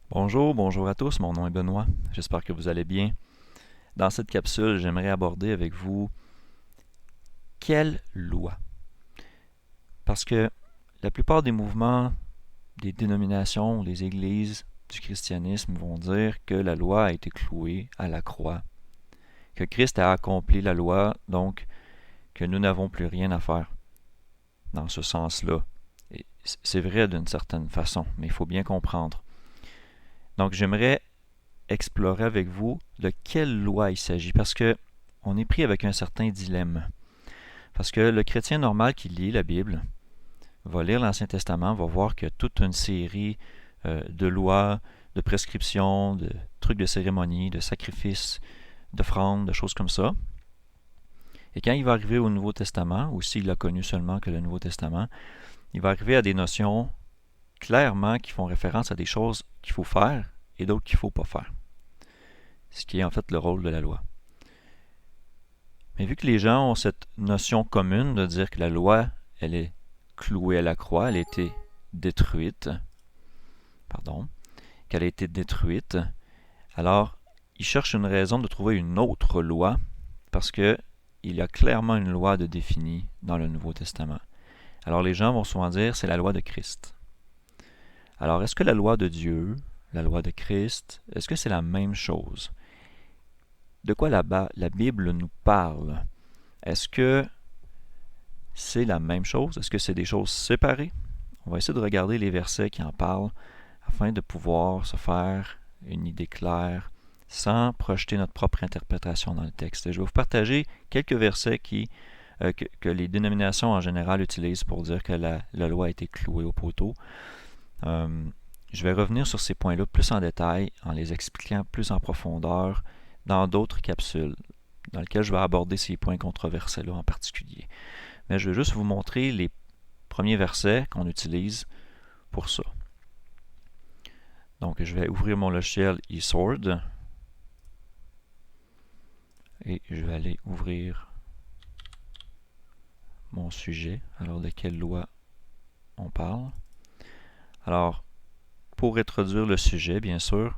Bonjour à tous, mon nom est Benoît, j'espère que vous allez bien. Dans cette capsule, j'aimerais aborder avec vous quelle loi? Parce que la plupart des mouvements, des dénominations, des églises du christianisme vont dire que la loi a été clouée à la croix, que Christ a accompli la loi, donc que nous n'avons plus rien à faire dans ce sens-là. Et c'est vrai d'une certaine façon, mais il faut bien comprendre. Donc j'aimerais explorer avec vous de quelle loi il s'agit, parce que on est pris avec un certain dilemme. Parce que le chrétien normal qui lit la Bible va lire l'Ancien Testament, va voir qu'il y a toute une série de lois, de prescriptions, de trucs de cérémonie, de sacrifices, d'offrandes, de choses comme ça. Et quand il va arriver au Nouveau Testament, ou s'il a connu seulement que le Nouveau Testament, il va arriver à des notions clairement qui font référence à des choses qu'il faut faire et d'autres qu'il ne faut pas faire. Ce qui est en fait le rôle de la loi. Mais vu que les gens ont cette notion commune de dire que la loi, elle est clouée à la croix, elle a été détruite, qu'elle a été détruite, alors ils cherchent une raison de trouver une autre loi, parce que il y a clairement une loi de définie dans le Nouveau Testament. Alors les gens vont souvent dire c'est la loi de Christ. Alors est-ce que la loi de Dieu, la loi de Christ, est-ce que c'est la même chose? De quoi la Bible nous parle? Est-ce que c'est la même chose? Est-ce que c'est des choses séparées? On va essayer de regarder les versets qui en parlent afin de pouvoir se faire une idée claire sans projeter notre propre interprétation dans le texte. Je vais vous partager quelques versets que les dénominations en général utilisent pour dire que la loi a été clouée au poteau. Je vais revenir sur ces points-là plus en détail en les expliquant plus en profondeur dans d'autres capsules dans lesquelles je vais aborder ces points controversés-là en particulier. Mais je vais juste vous montrer les premiers versets qu'on utilise pour ça. Donc, je vais ouvrir mon logiciel eSword et je vais aller ouvrir mon sujet. Alors, de quelle loi on parle? Alors, pour introduire le sujet, bien sûr,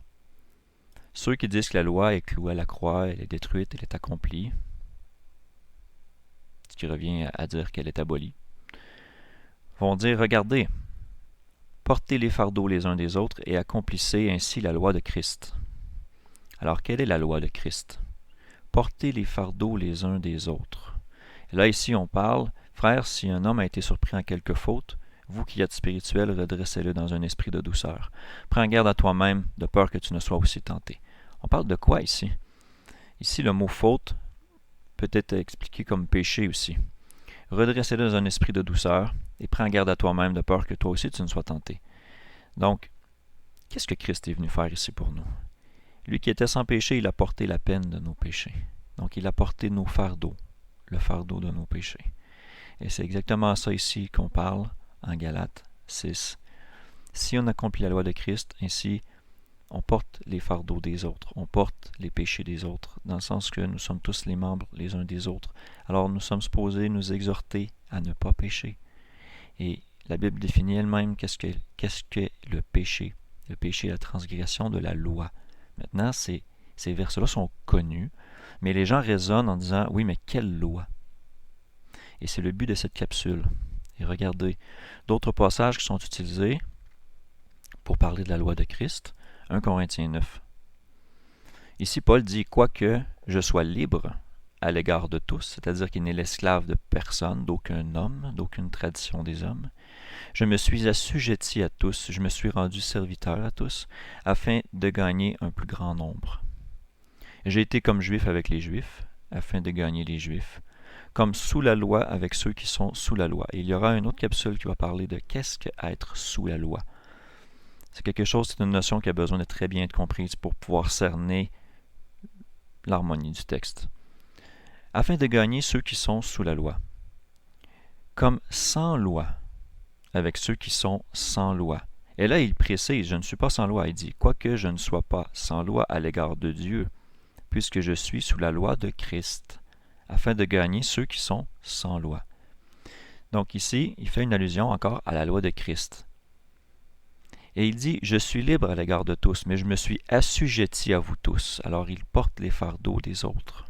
ceux qui disent que la loi est clouée à la croix, elle est détruite, elle est accomplie, ce qui revient à dire qu'elle est abolie, vont dire, regardez, portez les fardeaux les uns des autres et accomplissez ainsi la loi de Christ. Alors, quelle est la loi de Christ? Portez les fardeaux les uns des autres. Et là, ici, on parle, frère, si un homme a été surpris en quelque faute, vous qui êtes spirituel, redressez-le dans un esprit de douceur. Prends garde à toi-même, de peur que tu ne sois aussi tenté. On parle de quoi ici? Ici, le mot faute peut être expliqué comme péché aussi. Redressez-le dans un esprit de douceur et prends garde à toi-même, de peur que toi aussi tu ne sois tenté. Donc, qu'est-ce que Christ est venu faire ici pour nous? Lui qui était sans péché, il a porté la peine de nos péchés. Donc, il a porté nos fardeaux, le fardeau de nos péchés. Et c'est exactement ça ici qu'on parle en Galates 6. Si on accomplit la loi de Christ, ainsi on porte les fardeaux des autres, on porte les péchés des autres, dans le sens que nous sommes tous les membres les uns des autres. Alors nous sommes supposés nous exhorter à ne pas pécher. Et la Bible définit elle-même qu'est-ce que le péché. Le péché est la transgression de la loi. Maintenant, ces versets-là sont connus, mais les gens raisonnent en disant, oui, mais quelle loi? Et c'est le but de cette capsule. Et regardez, d'autres passages qui sont utilisés pour parler de la loi de Christ. 1 Corinthiens 9. Ici, Paul dit, quoique je sois libre à l'égard de tous, c'est-à-dire qu'il n'est l'esclave de personne, d'aucun homme, d'aucune tradition des hommes, je me suis assujetti à tous, je me suis rendu serviteur à tous, afin de gagner un plus grand nombre. J'ai été comme juif avec les juifs, afin de gagner les juifs, comme sous la loi avec ceux qui sont sous la loi. Et il y aura une autre capsule qui va parler de qu'est-ce qu'être sous la loi. C'est quelque chose, c'est une notion qui a besoin de très bien être comprise pour pouvoir cerner l'harmonie du texte. Afin de gagner ceux qui sont sous la loi. Comme sans loi, avec ceux qui sont sans loi. Et là, il précise, je ne suis pas sans loi. Il dit, quoique je ne sois pas sans loi à l'égard de Dieu, puisque je suis sous la loi de Christ, afin de gagner ceux qui sont sans loi. Donc ici, il fait une allusion encore à la loi de Christ. Et il dit, je suis libre à l'égard de tous, mais je me suis assujetti à vous tous. Alors il porte les fardeaux des autres.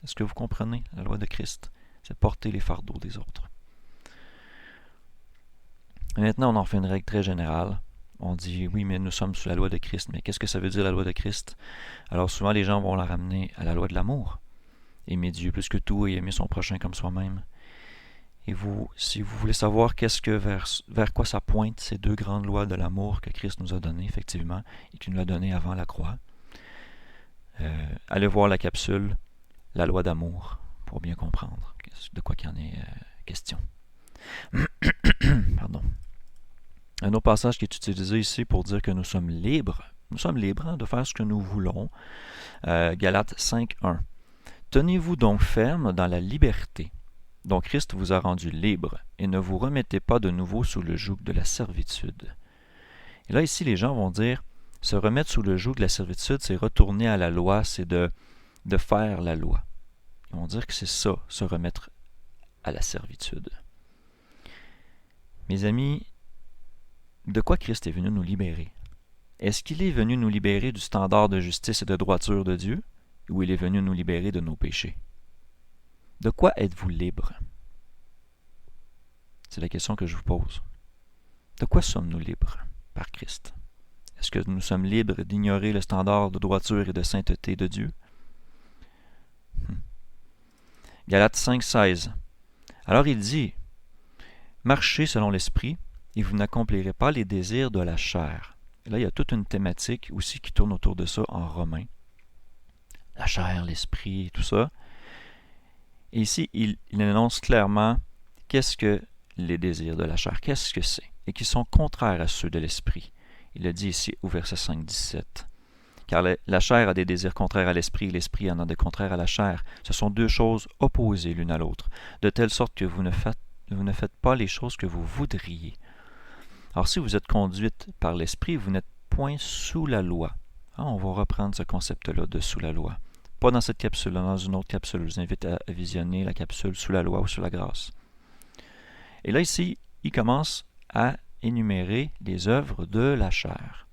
Est-ce que vous comprenez la loi de Christ? C'est porter les fardeaux des autres. Et maintenant, on en fait une règle très générale. On dit, oui, mais nous sommes sous la loi de Christ. Mais qu'est-ce que ça veut dire la loi de Christ? Alors souvent, les gens vont la ramener à la loi de l'amour. Aimer Dieu plus que tout et aimer son prochain comme soi-même. Et vous, si vous voulez savoir vers quoi ça pointe, ces deux grandes lois de l'amour que Christ nous a données, effectivement, et qu'il nous a données avant la croix, allez voir la capsule « La loi d'amour » pour bien comprendre de quoi qu'il en est question. Pardon. Un autre passage qui est utilisé ici pour dire que nous sommes libres. Nous sommes libres de faire ce que nous voulons. Galates 5.1. Tenez-vous donc ferme dans la liberté dont Christ vous a rendu libre, et ne vous remettez pas de nouveau sous le joug de la servitude. Et là, ici, les gens vont dire, se remettre sous le joug de la servitude, c'est retourner à la loi, c'est de faire la loi. Ils vont dire que c'est ça, se remettre à la servitude. Mes amis, de quoi Christ est venu nous libérer? Est-ce qu'il est venu nous libérer du standard de justice et de droiture de Dieu, ou il est venu nous libérer de nos péchés? De quoi êtes-vous libre? C'est la question que je vous pose. De quoi sommes-nous libres par Christ? Est-ce que nous sommes libres d'ignorer le standard de droiture et de sainteté de Dieu? Galates 5.16. Alors il dit, « Marchez selon l'esprit, et vous n'accomplirez pas les désirs de la chair. » Et là, il y a toute une thématique aussi qui tourne autour de ça en Romains. La chair, l'esprit, tout ça. Et ici, il énonce clairement qu'est-ce que les désirs de la chair, qu'est-ce que c'est, et qui sont contraires à ceux de l'esprit. Il le dit ici au verset 5-17. Car la chair a des désirs contraires à l'esprit, et l'esprit en a des contraires à la chair. Ce sont deux choses opposées l'une à l'autre, de telle sorte que vous ne faites pas les choses que vous voudriez. Alors si vous êtes conduite par l'esprit, vous n'êtes point sous la loi. On va reprendre ce concept-là de sous la loi. Pas dans cette capsule, dans une autre capsule. Je vous invite à visionner la capsule sous la loi ou sous la grâce. Et là, ici, il commence à énumérer les œuvres de la chair,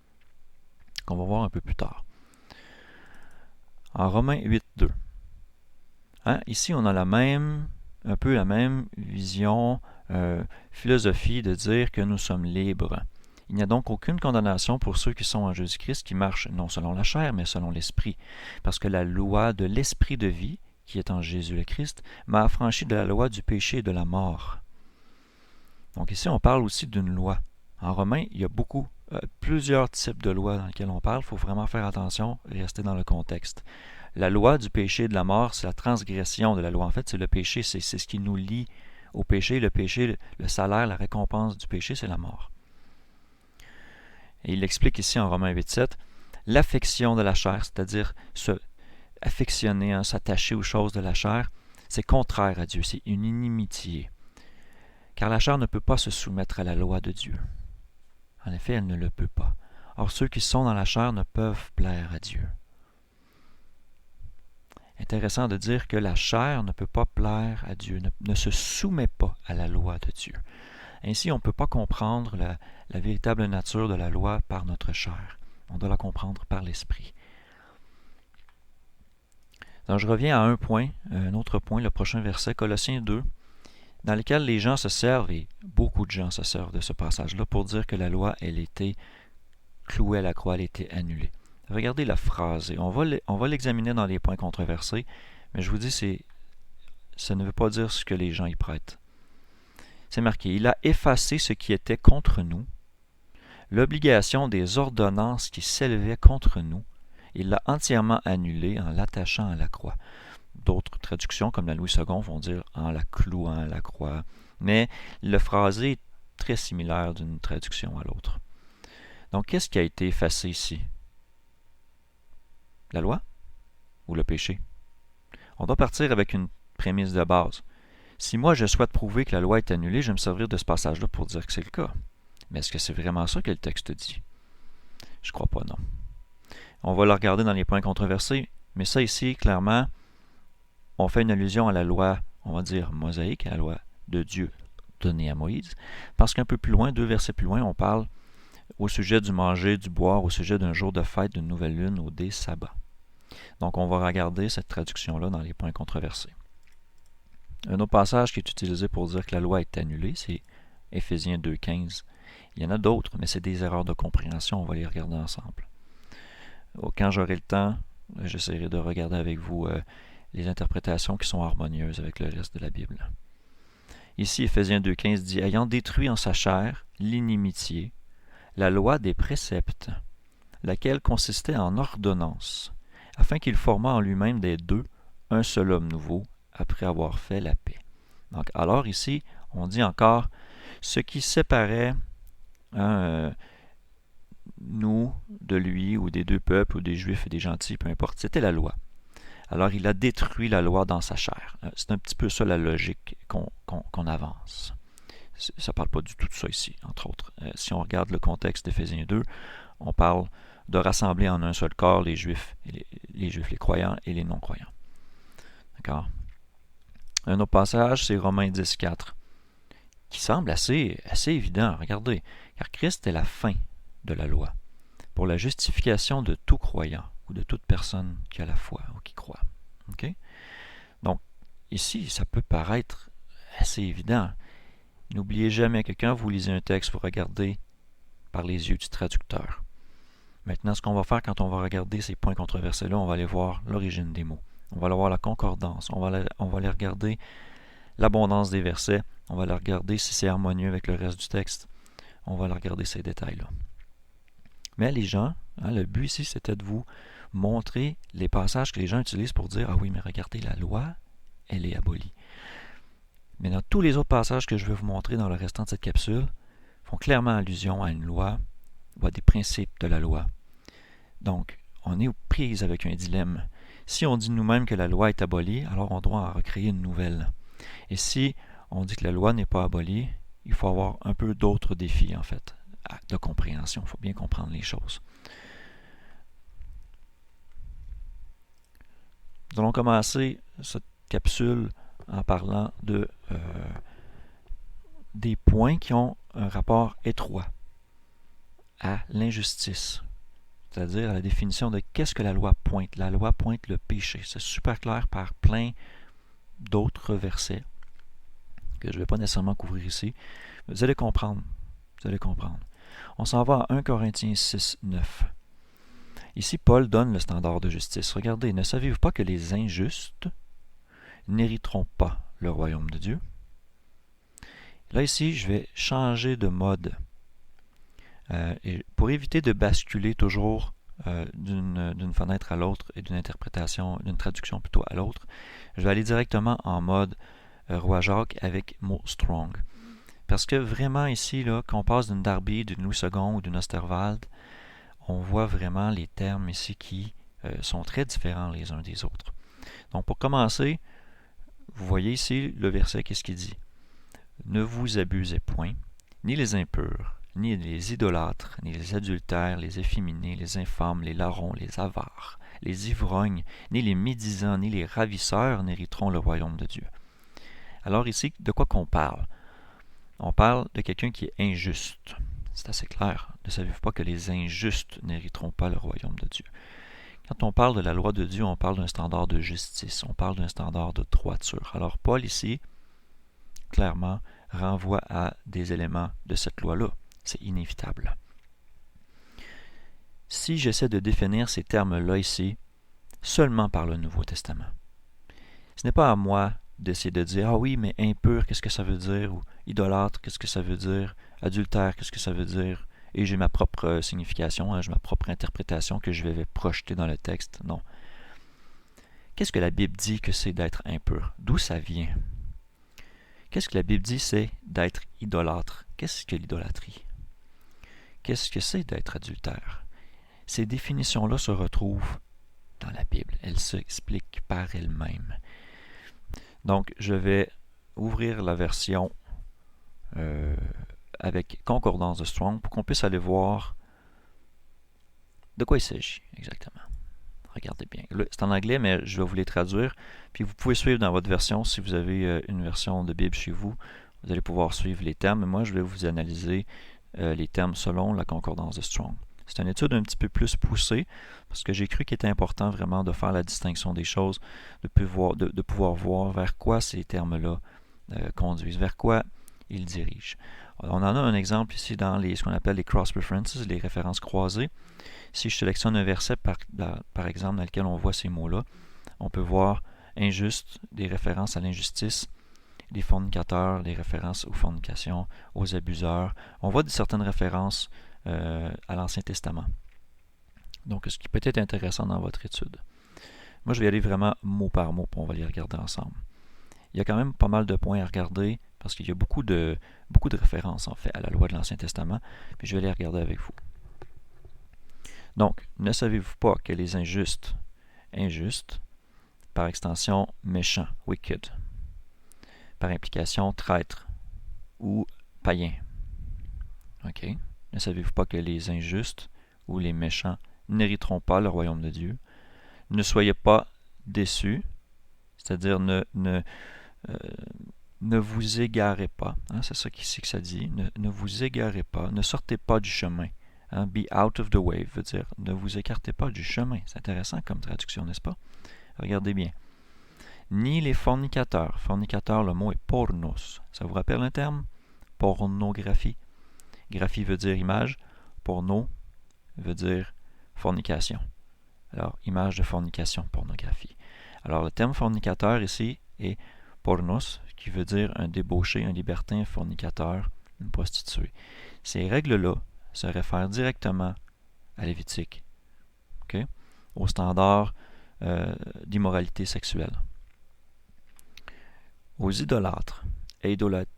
qu'on va voir un peu plus tard. En Romains 8.2. Ici, on a un peu la même vision, philosophie de dire que nous sommes libres. Il n'y a donc aucune condamnation pour ceux qui sont en Jésus-Christ, qui marchent non selon la chair, mais selon l'esprit. Parce que la loi de l'esprit de vie, qui est en Jésus le Christ, m'a affranchi de la loi du péché et de la mort. Donc ici, on parle aussi d'une loi. En Romains, il y a plusieurs types de lois dans lesquelles on parle. Il faut vraiment faire attention et rester dans le contexte. La loi du péché et de la mort, c'est la transgression de la loi. En fait, c'est le péché, c'est ce qui nous lie au péché. Le péché, le salaire, la récompense du péché, c'est la mort. Et il explique ici en Romains 8.7, l'affection de la chair, c'est-à-dire se affectionner, s'attacher aux choses de la chair, c'est contraire à Dieu, c'est une inimitié. Car la chair ne peut pas se soumettre à la loi de Dieu. En effet, elle ne le peut pas. Or, ceux qui sont dans la chair ne peuvent plaire à Dieu. Intéressant de dire que la chair ne peut pas plaire à Dieu, ne se soumet pas à la loi de Dieu. Ainsi, on ne peut pas comprendre la véritable nature de la loi par notre chair. On doit la comprendre par l'esprit. Donc, je reviens à un autre point, le prochain verset, Colossiens 2, dans lequel les gens se servent, et beaucoup de gens se servent de ce passage-là, pour dire que la loi, elle était clouée à la croix, elle était annulée. Regardez la phrase, et on va l'examiner dans les points controversés, mais je vous dis, ça ne veut pas dire ce que les gens y prêtent. C'est marqué, il a effacé ce qui était contre nous, l'obligation des ordonnances qui s'élevaient contre nous, il l'a entièrement annulé en l'attachant à la croix. D'autres traductions, comme la Louis II, vont dire en la clouant à la croix, mais le phrasé est très similaire d'une traduction à l'autre. Donc, qu'est-ce qui a été effacé ici? La loi ou le péché? On doit partir avec une prémisse de base. Si moi je souhaite prouver que la loi est annulée, je vais me servir de ce passage-là pour dire que c'est le cas. Mais est-ce que c'est vraiment ça que le texte dit? Je crois pas, non. On va le regarder dans les points controversés, mais ça ici, clairement, on fait une allusion à la loi, on va dire mosaïque, à la loi de Dieu donnée à Moïse, parce qu'un peu plus loin, 2 versets plus loin, on parle au sujet du manger, du boire, au sujet d'un jour de fête, d'une nouvelle lune ou des sabbats. Donc, on va regarder cette traduction-là dans les points controversés. Un autre passage qui est utilisé pour dire que la loi est annulée, c'est Éphésiens 2,15. Il y en a d'autres, mais c'est des erreurs de compréhension. On va les regarder ensemble. Quand j'aurai le temps, j'essaierai de regarder avec vous les interprétations qui sont harmonieuses avec le reste de la Bible. Ici, Éphésiens 2,15 dit « Ayant détruit en sa chair l'inimitié, la loi des préceptes, laquelle consistait en ordonnance, afin qu'il formât en lui-même des deux un seul homme nouveau, après avoir fait la paix. » Donc, alors ici, on dit encore ce qui séparait nous de lui, ou des deux peuples, ou des juifs et des gentils, peu importe, c'était la loi. Alors, il a détruit la loi dans sa chair. C'est un petit peu ça la logique qu'on avance. Ça ne parle pas du tout de ça ici, entre autres. Si on regarde le contexte d'Éphésiens 2, on parle de rassembler en un seul corps les juifs, les croyants et les non-croyants. D'accord? Un autre passage, c'est Romains 10,4, qui semble assez évident. Regardez, car Christ est la fin de la loi, pour la justification de tout croyant, ou de toute personne qui a la foi, ou qui croit. Okay? Donc, ici, ça peut paraître assez évident. N'oubliez jamais que quand vous lisez un texte, vous regardez par les yeux du traducteur. Maintenant, ce qu'on va faire quand on va regarder ces points controversés-là, on va aller voir l'origine des mots. On va aller voir la concordance. On va aller regarder l'abondance des versets. On va aller regarder si c'est harmonieux avec le reste du texte. On va aller regarder ces détails-là. Mais les gens, le but ici, c'était de vous montrer les passages que les gens utilisent pour dire « Ah oui, mais regardez, la loi, elle est abolie. » Mais dans tous les autres passages que je vais vous montrer dans le restant de cette capsule, font clairement allusion à une loi ou à des principes de la loi. Donc, on est aux prises avec un dilemme. Si on dit nous-mêmes que la loi est abolie, alors on doit en recréer une nouvelle. Et si on dit que la loi n'est pas abolie, il faut avoir un peu d'autres défis, en fait, de compréhension. Il faut bien comprendre les choses. Nous allons commencer cette capsule en parlant des points qui ont un rapport étroit à l'injustice, c'est-à-dire à la définition de qu'est-ce que la loi pointe. La loi pointe le péché. C'est super clair par plein d'autres versets que je ne vais pas nécessairement couvrir ici. Vous allez comprendre. Vous allez comprendre. On s'en va à 1 Corinthiens 6, 9. Ici, Paul donne le standard de justice. Regardez, ne savez-vous pas que les injustes n'hériteront pas le royaume de Dieu? Là, ici, je vais changer de mode. Et pour éviter de basculer toujours d'une fenêtre à l'autre et d'une interprétation, d'une traduction plutôt à l'autre, je vais aller directement en mode Roi Jacques avec mot strong. Parce que vraiment ici, là, quand on passe d'une Darby, d'une Louis II ou d'une Osterwald, on voit vraiment les termes ici qui sont très différents les uns des autres. Donc pour commencer, vous voyez ici le verset, qu'est-ce qu'il dit? Ne vous abusez point, ni les impurs, ni les idolâtres, ni les adultères, les efféminés, les infâmes, les larrons, les avares, les ivrognes, ni les médisants, ni les ravisseurs n'hériteront le royaume de Dieu. Alors ici, de quoi qu'on parle? On parle de quelqu'un qui est injuste. C'est assez clair. Ne savez-vous pas que les injustes n'hériteront pas le royaume de Dieu? Quand on parle de la loi de Dieu, on parle d'un standard de justice, on parle d'un standard de droiture. Alors Paul ici, clairement, renvoie à des éléments de cette loi-là. C'est inévitable. Si j'essaie de définir ces termes-là ici, seulement par le Nouveau Testament, ce n'est pas à moi d'essayer de dire « Ah oui, mais impur, qu'est-ce que ça veut dire? » ou « idolâtre, qu'est-ce que ça veut dire? » « Adultère, qu'est-ce que ça veut dire? » Et j'ai ma propre signification, j'ai ma propre interprétation que je vais projeter dans le texte. Non. Qu'est-ce que la Bible dit que c'est d'être impur? D'où ça vient? Qu'est-ce que la Bible dit c'est d'être idolâtre? Qu'est-ce que l'idolâtrie? Qu'est-ce que c'est d'être adultère? Ces définitions-là se retrouvent dans la Bible. Elles s'expliquent par elles-mêmes. Donc, je vais ouvrir la version avec concordance de Strong pour qu'on puisse aller voir de quoi il s'agit exactement. Regardez bien. C'est en anglais, mais je vais vous les traduire. Puis vous pouvez suivre dans votre version. Si vous avez une version de Bible chez vous, vous allez pouvoir suivre les termes. Moi, je vais vous analyser les termes selon la concordance de Strong. C'est une étude un petit peu plus poussée, parce que j'ai cru qu'il était important vraiment de faire la distinction des choses, de pouvoir voir vers quoi ces termes-là conduisent, vers quoi ils dirigent. On en a un exemple ici dans ce qu'on appelle les cross-references, les références croisées. Si je sélectionne un verset, par exemple, dans lequel on voit ces mots-là, on peut voir injuste, des références à l'injustice, les fornicateurs, des références aux fornications, aux abuseurs. On voit certaines références à l'Ancien Testament. Donc, ce qui peut être intéressant dans votre étude. Moi, je vais aller vraiment mot par mot, puis on va les regarder ensemble. Il y a quand même pas mal de points à regarder, parce qu'il y a beaucoup de références, en fait, à la loi de l'Ancien Testament, puis je vais les regarder avec vous. Donc, ne savez-vous pas que les injustes, par extension, méchants, wicked, par implication, traîtres ou païens. OK? Ne savez-vous pas que les injustes ou les méchants n'hériteront pas le royaume de Dieu? Ne soyez pas déçus, c'est-à-dire ne vous égarez pas. Hein, c'est ça qu'ici que ça dit. Ne vous égarez pas, ne sortez pas du chemin. Hein, be out of the way veut dire ne vous écartez pas du chemin. C'est intéressant comme traduction, n'est-ce pas? Regardez bien. Ni les fornicateurs. Fornicateur, le mot est pornos. Ça vous rappelle un terme? Pornographie. Graphie veut dire image. Porno veut dire fornication. Alors, image de fornication, pornographie. Alors, le terme fornicateur ici est pornos, qui veut dire un débauché, un libertin, un fornicateur, une prostituée. Ces règles-là se réfèrent directement à Lévitique, okay? Au standard d'immoralité sexuelle. Aux idolâtres, eidolatres,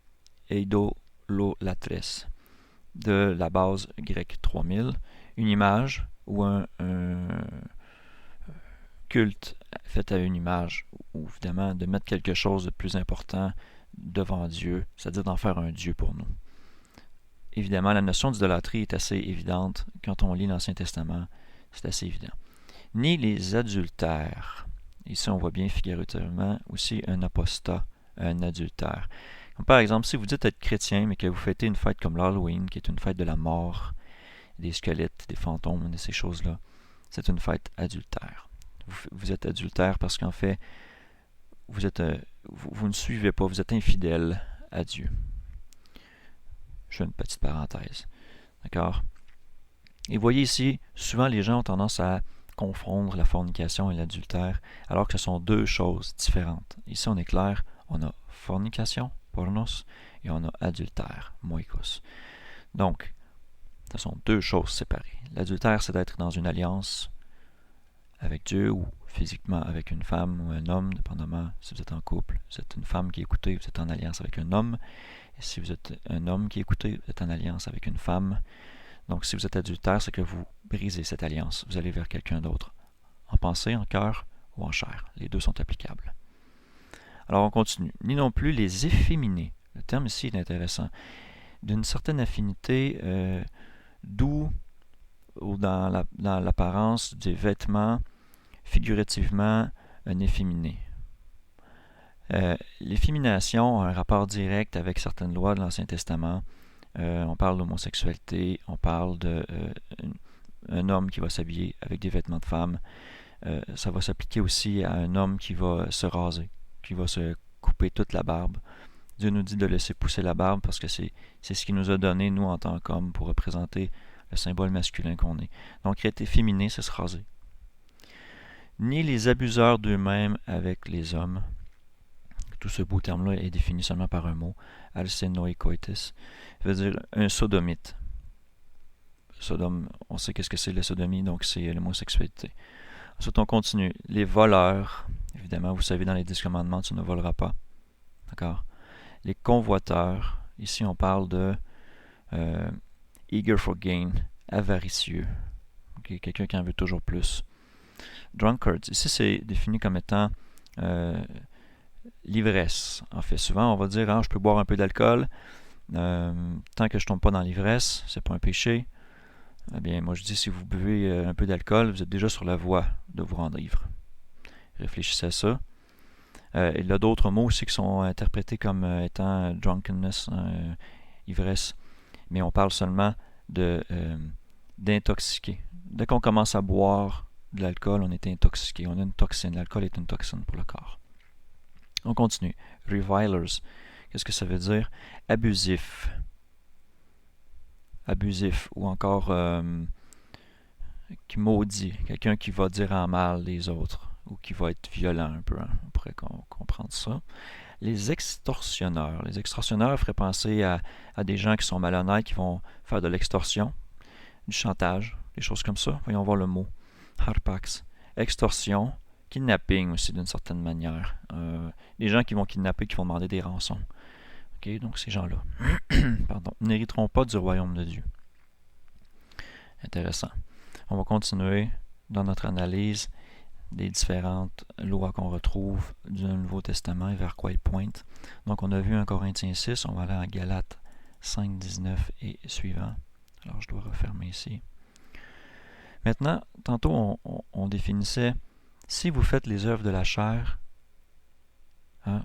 de la base grecque 3000, une image ou un culte fait à une image, ou évidemment de mettre quelque chose de plus important devant Dieu, c'est-à-dire d'en faire un Dieu pour nous. Évidemment, la notion d'idolâtrie est assez évidente. Quand on lit l'Ancien Testament, c'est assez évident. Ni les adultères. Ici, on voit bien figurativement aussi un apostat, un adultère. Comme par exemple, si vous dites être chrétien, mais que vous fêtez une fête comme l'Halloween, qui est une fête de la mort, des squelettes, des fantômes, de ces choses-là, c'est une fête adultère. Vous êtes adultère parce qu'en fait, vous ne suivez pas, vous êtes infidèle à Dieu. Je fais une petite parenthèse. D'accord? Et voyez ici, souvent les gens ont tendance à confondre la fornication et l'adultère, alors que ce sont deux choses différentes. Ici, on est clair, on a fornication, pornos, et on a adultère, moikos. Donc, ce sont deux choses séparées. L'adultère, c'est d'être dans une alliance avec Dieu ou physiquement avec une femme ou un homme, dépendamment si vous êtes en couple. Vous êtes une femme qui est écoutée, vous êtes en alliance avec un homme. Et si vous êtes un homme qui est écouté, vous êtes en alliance avec une femme. Donc, si vous êtes adultère, c'est que vous brisez cette alliance. Vous allez vers quelqu'un d'autre, en pensée, en cœur ou en chair. Les deux sont applicables. Alors, on continue. Ni non plus les efféminés. Le terme ici est intéressant. D'une certaine affinité, d'où ou dans l'apparence des vêtements, figurativement, un efféminé. L'effémination a un rapport direct avec certaines lois de l'Ancien Testament. On parle d'homosexualité, on parle d'un homme qui va s'habiller avec des vêtements de femme. Ça va s'appliquer aussi à un homme qui va se raser, qui va se couper toute la barbe. Dieu nous dit de laisser pousser la barbe parce que c'est ce qu'il nous a donné, nous, en tant qu'hommes, pour représenter le symbole masculin qu'on est. Donc, être efféminé, c'est se raser. Ni les abuseurs d'eux-mêmes avec les hommes. Tout ce beau terme-là est défini seulement par un mot, alcénoïkoïtis, veut dire un sodomite. Sodome, on sait qu'est-ce que c'est la sodomie, donc c'est l'homosexualité. Ensuite, on continue. Les voleurs, évidemment, vous savez, dans les 10 commandements, tu ne voleras pas. D'accord? Les convoiteurs, ici on parle de eager for gain, avaricieux. Okay? Quelqu'un qui en veut toujours plus. Drunkards, ici c'est défini comme étant l'ivresse. En fait, souvent on va dire je peux boire un peu d'alcool, tant que je ne tombe pas dans l'ivresse, c'est pas un péché. Eh bien, moi je dis, si vous buvez un peu d'alcool, vous êtes déjà sur la voie de vous rendre ivre. Réfléchissez à ça. Il y a d'autres mots aussi qui sont interprétés comme étant drunkenness, ivresse. mais on parle seulement d'intoxiquer. Dès qu'on commence à boire de l'alcool, on est intoxiqué. On a une toxine. L'alcool est une toxine pour le corps. On continue. Revilers. Qu'est-ce que ça veut dire? Abusif. Abusif. Ou encore qui maudit. Quelqu'un qui va dire en mal les autres. Ou qui va être violent un peu. Hein. On pourrait comprendre ça. Les extorsionneurs. Les extorsionneurs feraient penser à des gens qui sont malhonnêtes, qui vont faire de l'extorsion, du chantage, des choses comme ça. Voyons voir le mot. Harpax. Extorsion. Kidnapping aussi d'une certaine manière. Les gens qui vont kidnapper, qui vont demander des rançons. Okay, donc ces gens-là, pardon, n'hériteront pas du royaume de Dieu. Intéressant. On va continuer dans notre analyse des différentes lois qu'on retrouve du Nouveau Testament et vers quoi ils pointent. Donc on a vu 1 Corinthiens 6, on va aller en Galates 5, 19 et suivant. Alors je dois refermer ici. Maintenant, tantôt on définissait, si vous faites les œuvres de la chair, hein,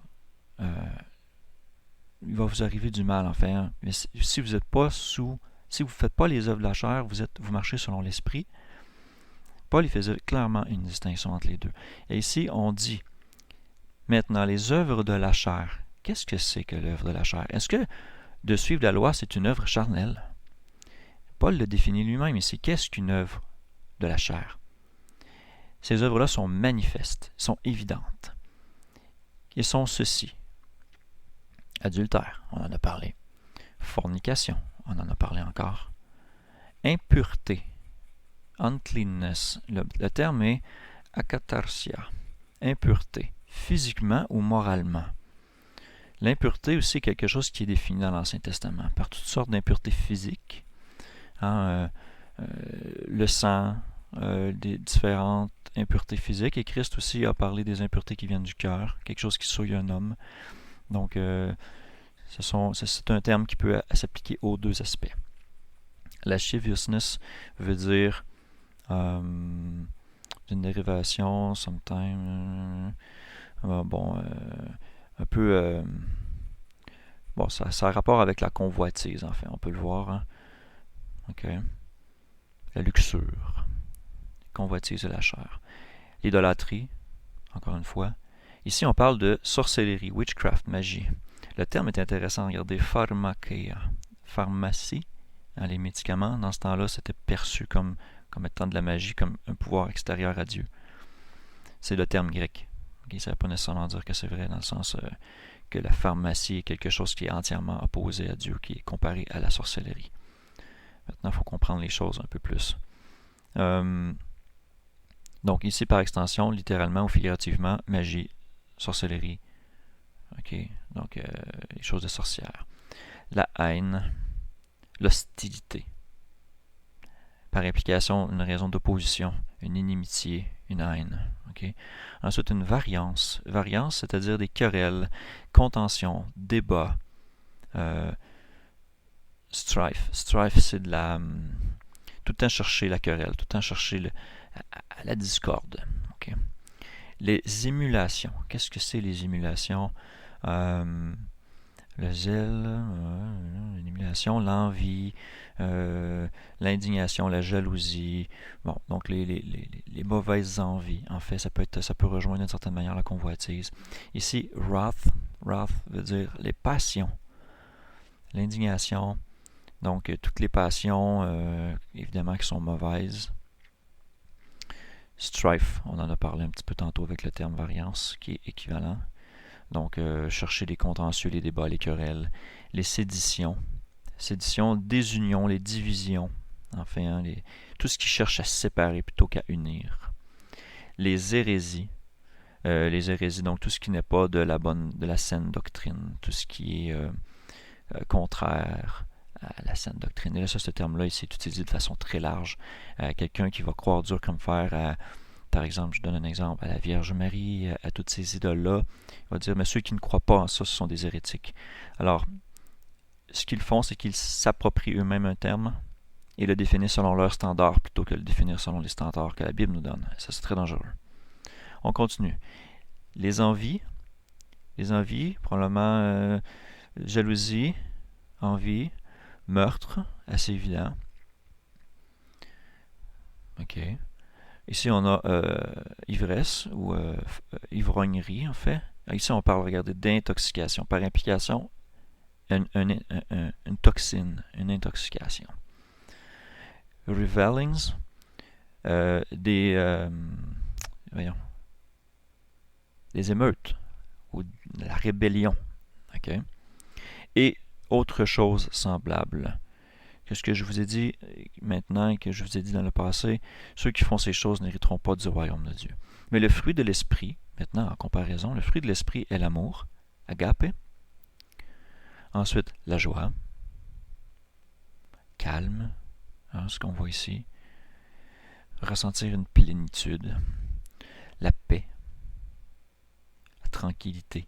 il va vous arriver du mal en fait. Hein. Mais si vous n'êtes pas si vous ne faites pas les œuvres de la chair, vous marchez selon l'esprit. Paul il faisait clairement une distinction entre les deux. Et ici, on dit maintenant les œuvres de la chair. Qu'est-ce que c'est que l'œuvre de la chair? Est-ce que de suivre la loi, c'est une œuvre charnelle? Paul le définit lui-même ici. Qu'est-ce qu'une œuvre de la chair? Ces œuvres-là sont manifestes, sont évidentes. Elles sont ceci. Adultère, on en a parlé. Fornication, on en a parlé encore. Impureté, uncleanness. Le terme est akatarsia. Impureté, physiquement ou moralement. L'impureté aussi est quelque chose qui est défini dans l'Ancien Testament par toutes sortes d'impuretés physiques. Hein, le sang, des différentes impuretés physiques. Et Christ aussi a parlé des impuretés qui viennent du cœur, quelque chose qui souille un homme. Donc, c'est un terme qui peut s'appliquer aux deux aspects. Lasciviousness veut dire une dérivation, sometime, un peu, ça a rapport avec la convoitise, en fait, on peut le voir. Hein? OK. La luxure, convoitise de la chair. L'idolâtrie, encore une fois. Ici, on parle de sorcellerie, witchcraft, magie. Le terme est intéressant. Regardez, pharmakeia. Pharmacie, hein, les médicaments, dans ce temps-là, c'était perçu comme étant de la magie, comme un pouvoir extérieur à Dieu. C'est le terme grec. Okay, ça ne veut pas nécessairement dire que c'est vrai, dans le sens que la pharmacie est quelque chose qui est entièrement opposé à Dieu, qui est comparé à la sorcellerie. Maintenant, il faut comprendre les choses un peu plus. Donc ici, par extension, littéralement ou figurativement, magie, sorcellerie. OK, donc les choses de sorcière. La haine, l'hostilité. Par implication, une raison d'opposition, une inimitié, une haine. Okay? Ensuite, une variance. Variance, c'est-à-dire des querelles, contentions, débats, strife. Strife, c'est de la... tout le temps chercher la querelle, tout le temps chercher la discorde. Okay? Les émulations. Qu'est-ce que c'est les émulations? Le zèle, l'émulation, l'envie, l'indignation, la jalousie. Bon, donc les mauvaises envies. En fait, ça peut rejoindre d'une certaine manière la convoitise. Ici, wrath veut dire les passions. L'indignation, donc toutes les passions, évidemment, qui sont mauvaises. Strife, on en a parlé un petit peu tantôt avec le terme variance, qui est équivalent. Donc, chercher les contentieux, les débats, les querelles, les séditions. Sédition, désunion, les divisions. Enfin, hein, tout ce qui cherche à séparer plutôt qu'à unir. Les hérésies. Donc tout ce qui n'est pas de la saine doctrine. Tout ce qui est contraire à la saine doctrine. Et là, ce terme-là, il s'est utilisé de façon très large. Quelqu'un qui va croire dur comme fer par exemple, je donne un exemple, à la Vierge Marie, à toutes ces idoles-là, il va dire, mais ceux qui ne croient pas en ça, ce sont des hérétiques. Alors, ce qu'ils font, c'est qu'ils s'approprient eux-mêmes un terme et le définissent selon leurs standards plutôt que le définir selon les standards que la Bible nous donne. Ça, c'est très dangereux. On continue. Les envies, probablement jalousie, envie, Meurtre, assez évident. OK. Ici, on a ivresse ou ivrognerie, en fait. Ici, on parle, regardez, d'intoxication. Par implication, une toxine, une intoxication. Revelings, voyons, des émeutes ou de la rébellion. Okay? Et autre chose semblable. Que ce que je vous ai dit maintenant et que je vous ai dit dans le passé, ceux qui font ces choses n'hériteront pas du royaume de Dieu. Mais le fruit de l'esprit, maintenant en comparaison, le fruit de l'esprit est l'amour, agape. Ensuite, la joie, calme, hein, ce qu'on voit ici. Ressentir une plénitude, la paix, la tranquillité,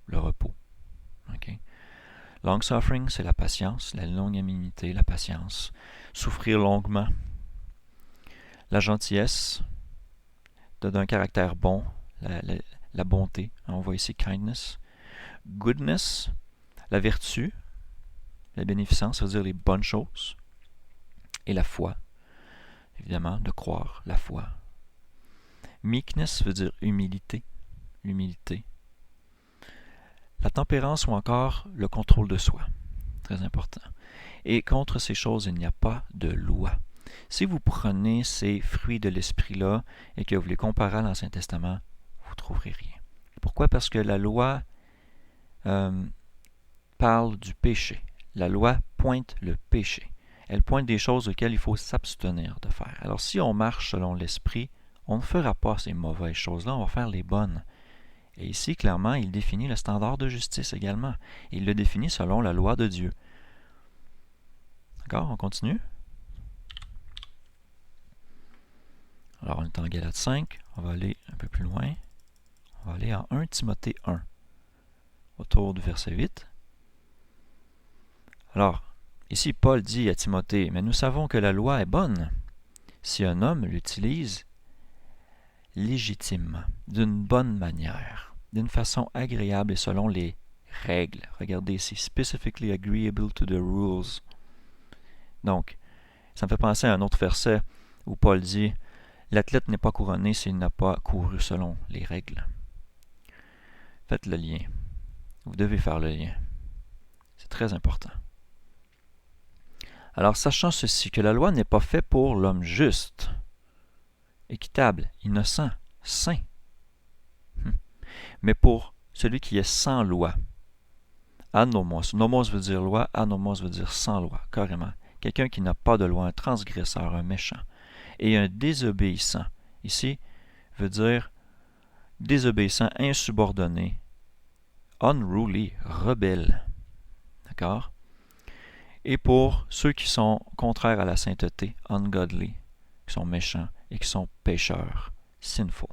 le repos. Okay? Long suffering, c'est la patience, la longanimité, la patience. Souffrir longuement. La gentillesse, d'un caractère bon, la bonté. On voit ici kindness. Goodness, la vertu, la bénéficence, ça veut dire les bonnes choses. Et la foi, évidemment, de croire, la foi. Meekness veut dire humilité, l'humilité. La tempérance ou encore le contrôle de soi, très important. Et contre ces choses, il n'y a pas de loi. Si vous prenez ces fruits de l'esprit-là et que vous les comparez à l'Ancien Testament, vous ne trouverez rien. Pourquoi? Parce que la loi parle du péché. La loi pointe le péché. Elle pointe des choses auxquelles il faut s'abstenir de faire. Alors si on marche selon l'esprit, on ne fera pas ces mauvaises choses-là, on va faire les bonnes. Et ici, clairement, il définit le standard de justice également. Il le définit selon la loi de Dieu. D'accord? On continue. Alors, on est en Galates 5. On va aller un peu plus loin. On va aller en 1 Timothée 1, autour du verset 8. Alors, ici, Paul dit à Timothée, « Mais nous savons que la loi est bonne si un homme l'utilise légitimement, d'une bonne manière, d'une façon agréable et selon les règles. » Regardez ici, « specifically agreeable to the rules ». Donc, ça me fait penser à un autre verset où Paul dit « L'athlète n'est pas couronné s'il n'a pas couru selon les règles. » Faites le lien. Vous devez faire le lien. C'est très important. Alors, sachant ceci, que la loi n'est pas faite pour l'homme juste, équitable, innocent, saint, mais pour celui qui est sans loi. Anomos. Nomos veut dire loi, anomos veut dire sans loi, carrément. Quelqu'un qui n'a pas de loi, un transgresseur, un méchant. Et un désobéissant, ici, veut dire désobéissant, insubordonné, unruly, rebelle. D'accord? Et pour ceux qui sont contraires à la sainteté, ungodly, qui sont méchants et qui sont pécheurs, sinful.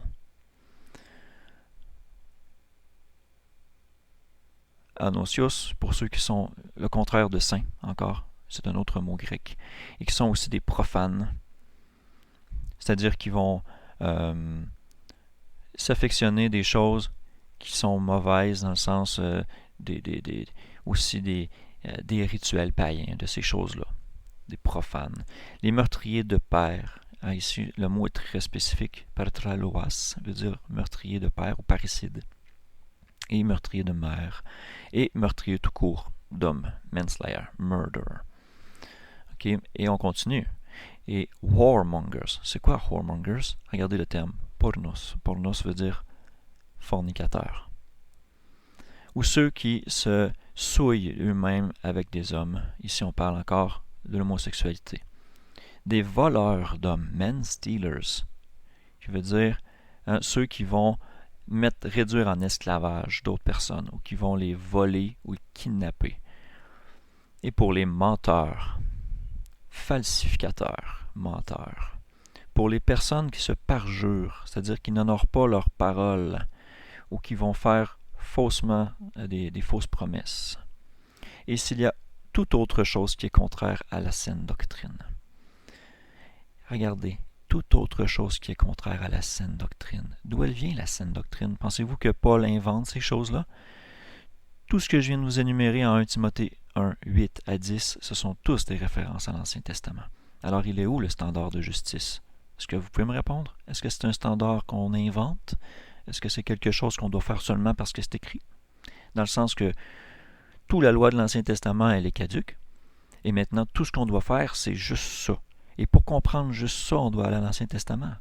Anosios, pour ceux qui sont le contraire de saint, encore, c'est un autre mot grec, et qui sont aussi des profanes, c'est-à-dire qui vont s'affectionner des choses qui sont mauvaises dans le sens aussi des rituels païens, de ces choses-là, des profanes. Les meurtriers de père, ici le mot est très spécifique, partraloas, veut dire meurtrier de père ou parricide, et meurtrier de mère, et meurtrier tout court d'homme, manslayer, murderer. Okay? Et on continue. Et whoremongers, c'est quoi whoremongers? Regardez le terme, pornos. Pornos veut dire fornicateur. Ou ceux qui se souillent eux-mêmes avec des hommes. Ici, on parle encore de l'homosexualité. Des voleurs d'hommes, men stealers, qui veut dire ceux qui vont réduire en esclavage d'autres personnes, ou qui vont les voler ou les kidnapper. Et pour les menteurs, falsificateurs, menteurs. Pour les personnes qui se parjurent, c'est-à-dire qui n'honorent pas leurs paroles, ou qui vont faire faussement des fausses promesses. Et s'il y a toute autre chose qui est contraire à la saine doctrine. Regardez, toute autre chose qui est contraire à la saine doctrine. D'où elle vient, la saine doctrine? Pensez-vous que Paul invente ces choses-là? Tout ce que je viens de vous énumérer en 1 Timothée 1, 8 à 10, ce sont tous des références à l'Ancien Testament. Alors, il est où le standard de justice? Est-ce que vous pouvez me répondre? Est-ce que c'est un standard qu'on invente? Est-ce que c'est quelque chose qu'on doit faire seulement parce que c'est écrit? Dans le sens que toute la loi de l'Ancien Testament, elle est caduque. Et maintenant, tout ce qu'on doit faire, c'est juste ça. Et pour comprendre juste ça, on doit aller à l'Ancien Testament.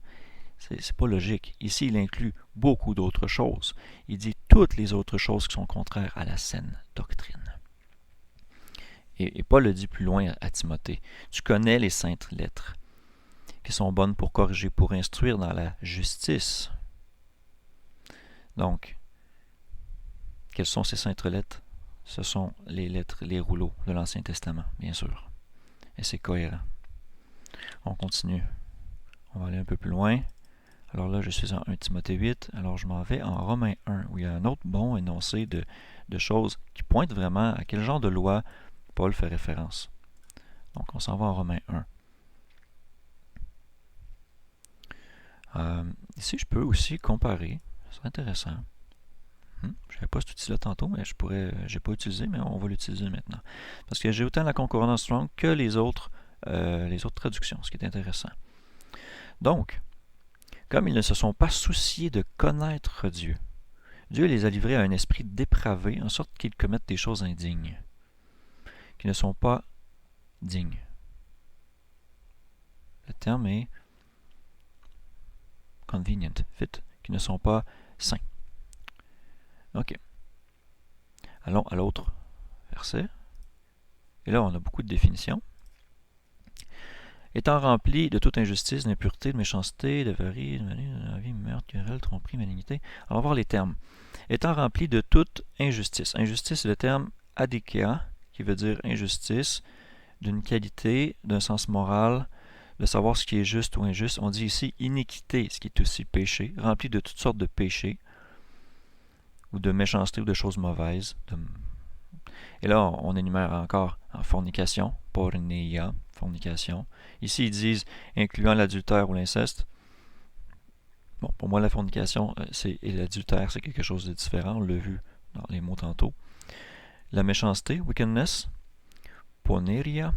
C'est pas logique. Ici, il inclut beaucoup d'autres choses. Il dit toutes les autres choses qui sont contraires à la saine doctrine. Et Paul le dit plus loin à Timothée. Tu connais les saintes lettres, qui sont bonnes pour corriger, pour instruire dans la justice. Donc, quelles sont ces saintes lettres? Ce sont les lettres, les rouleaux de l'Ancien Testament, bien sûr. Et c'est cohérent. On continue. On va aller un peu plus loin. Alors là, je suis en 1 Timothée 8. Alors je m'en vais en Romains 1, où il y a un autre bon énoncé de choses qui pointent vraiment à quel genre de loi Paul fait référence. Donc on s'en va en Romains 1. Ici, je peux aussi comparer. C'est intéressant. Je n'avais pas cet outil-là tantôt, mais j'ai pas utilisé, mais on va l'utiliser maintenant. Parce que j'ai autant la concordance Strong que les autres traductions, ce qui est intéressant. Donc, comme ils ne se sont pas souciés de connaître Dieu, Dieu les a livrés à un esprit dépravé, en sorte qu'ils commettent des choses indignes, qui ne sont pas dignes. Le terme est convenient, fit, qui ne sont pas saints. OK. Allons à l'autre verset. Et là, on a beaucoup de définitions. Étant rempli de toute injustice, d'impureté, de méchanceté, d'avarie, de meurtre, querelle, tromperie, malignité. On va voir les termes. Étant rempli de toute injustice. Injustice, c'est le terme adikia, qui veut dire injustice, d'une qualité, d'un sens moral, de savoir ce qui est juste ou injuste. On dit ici iniquité, ce qui est aussi péché, rempli de toutes sortes de péchés, ou de méchanceté ou de choses mauvaises. Et là, on énumère encore en fornication, porneia, fornication. Ici, ils disent incluant l'adultère ou l'inceste. Bon, pour moi, la fornication et l'adultère, c'est quelque chose de différent. On l'a vu dans les mots tantôt. La méchanceté, wickedness, poneria.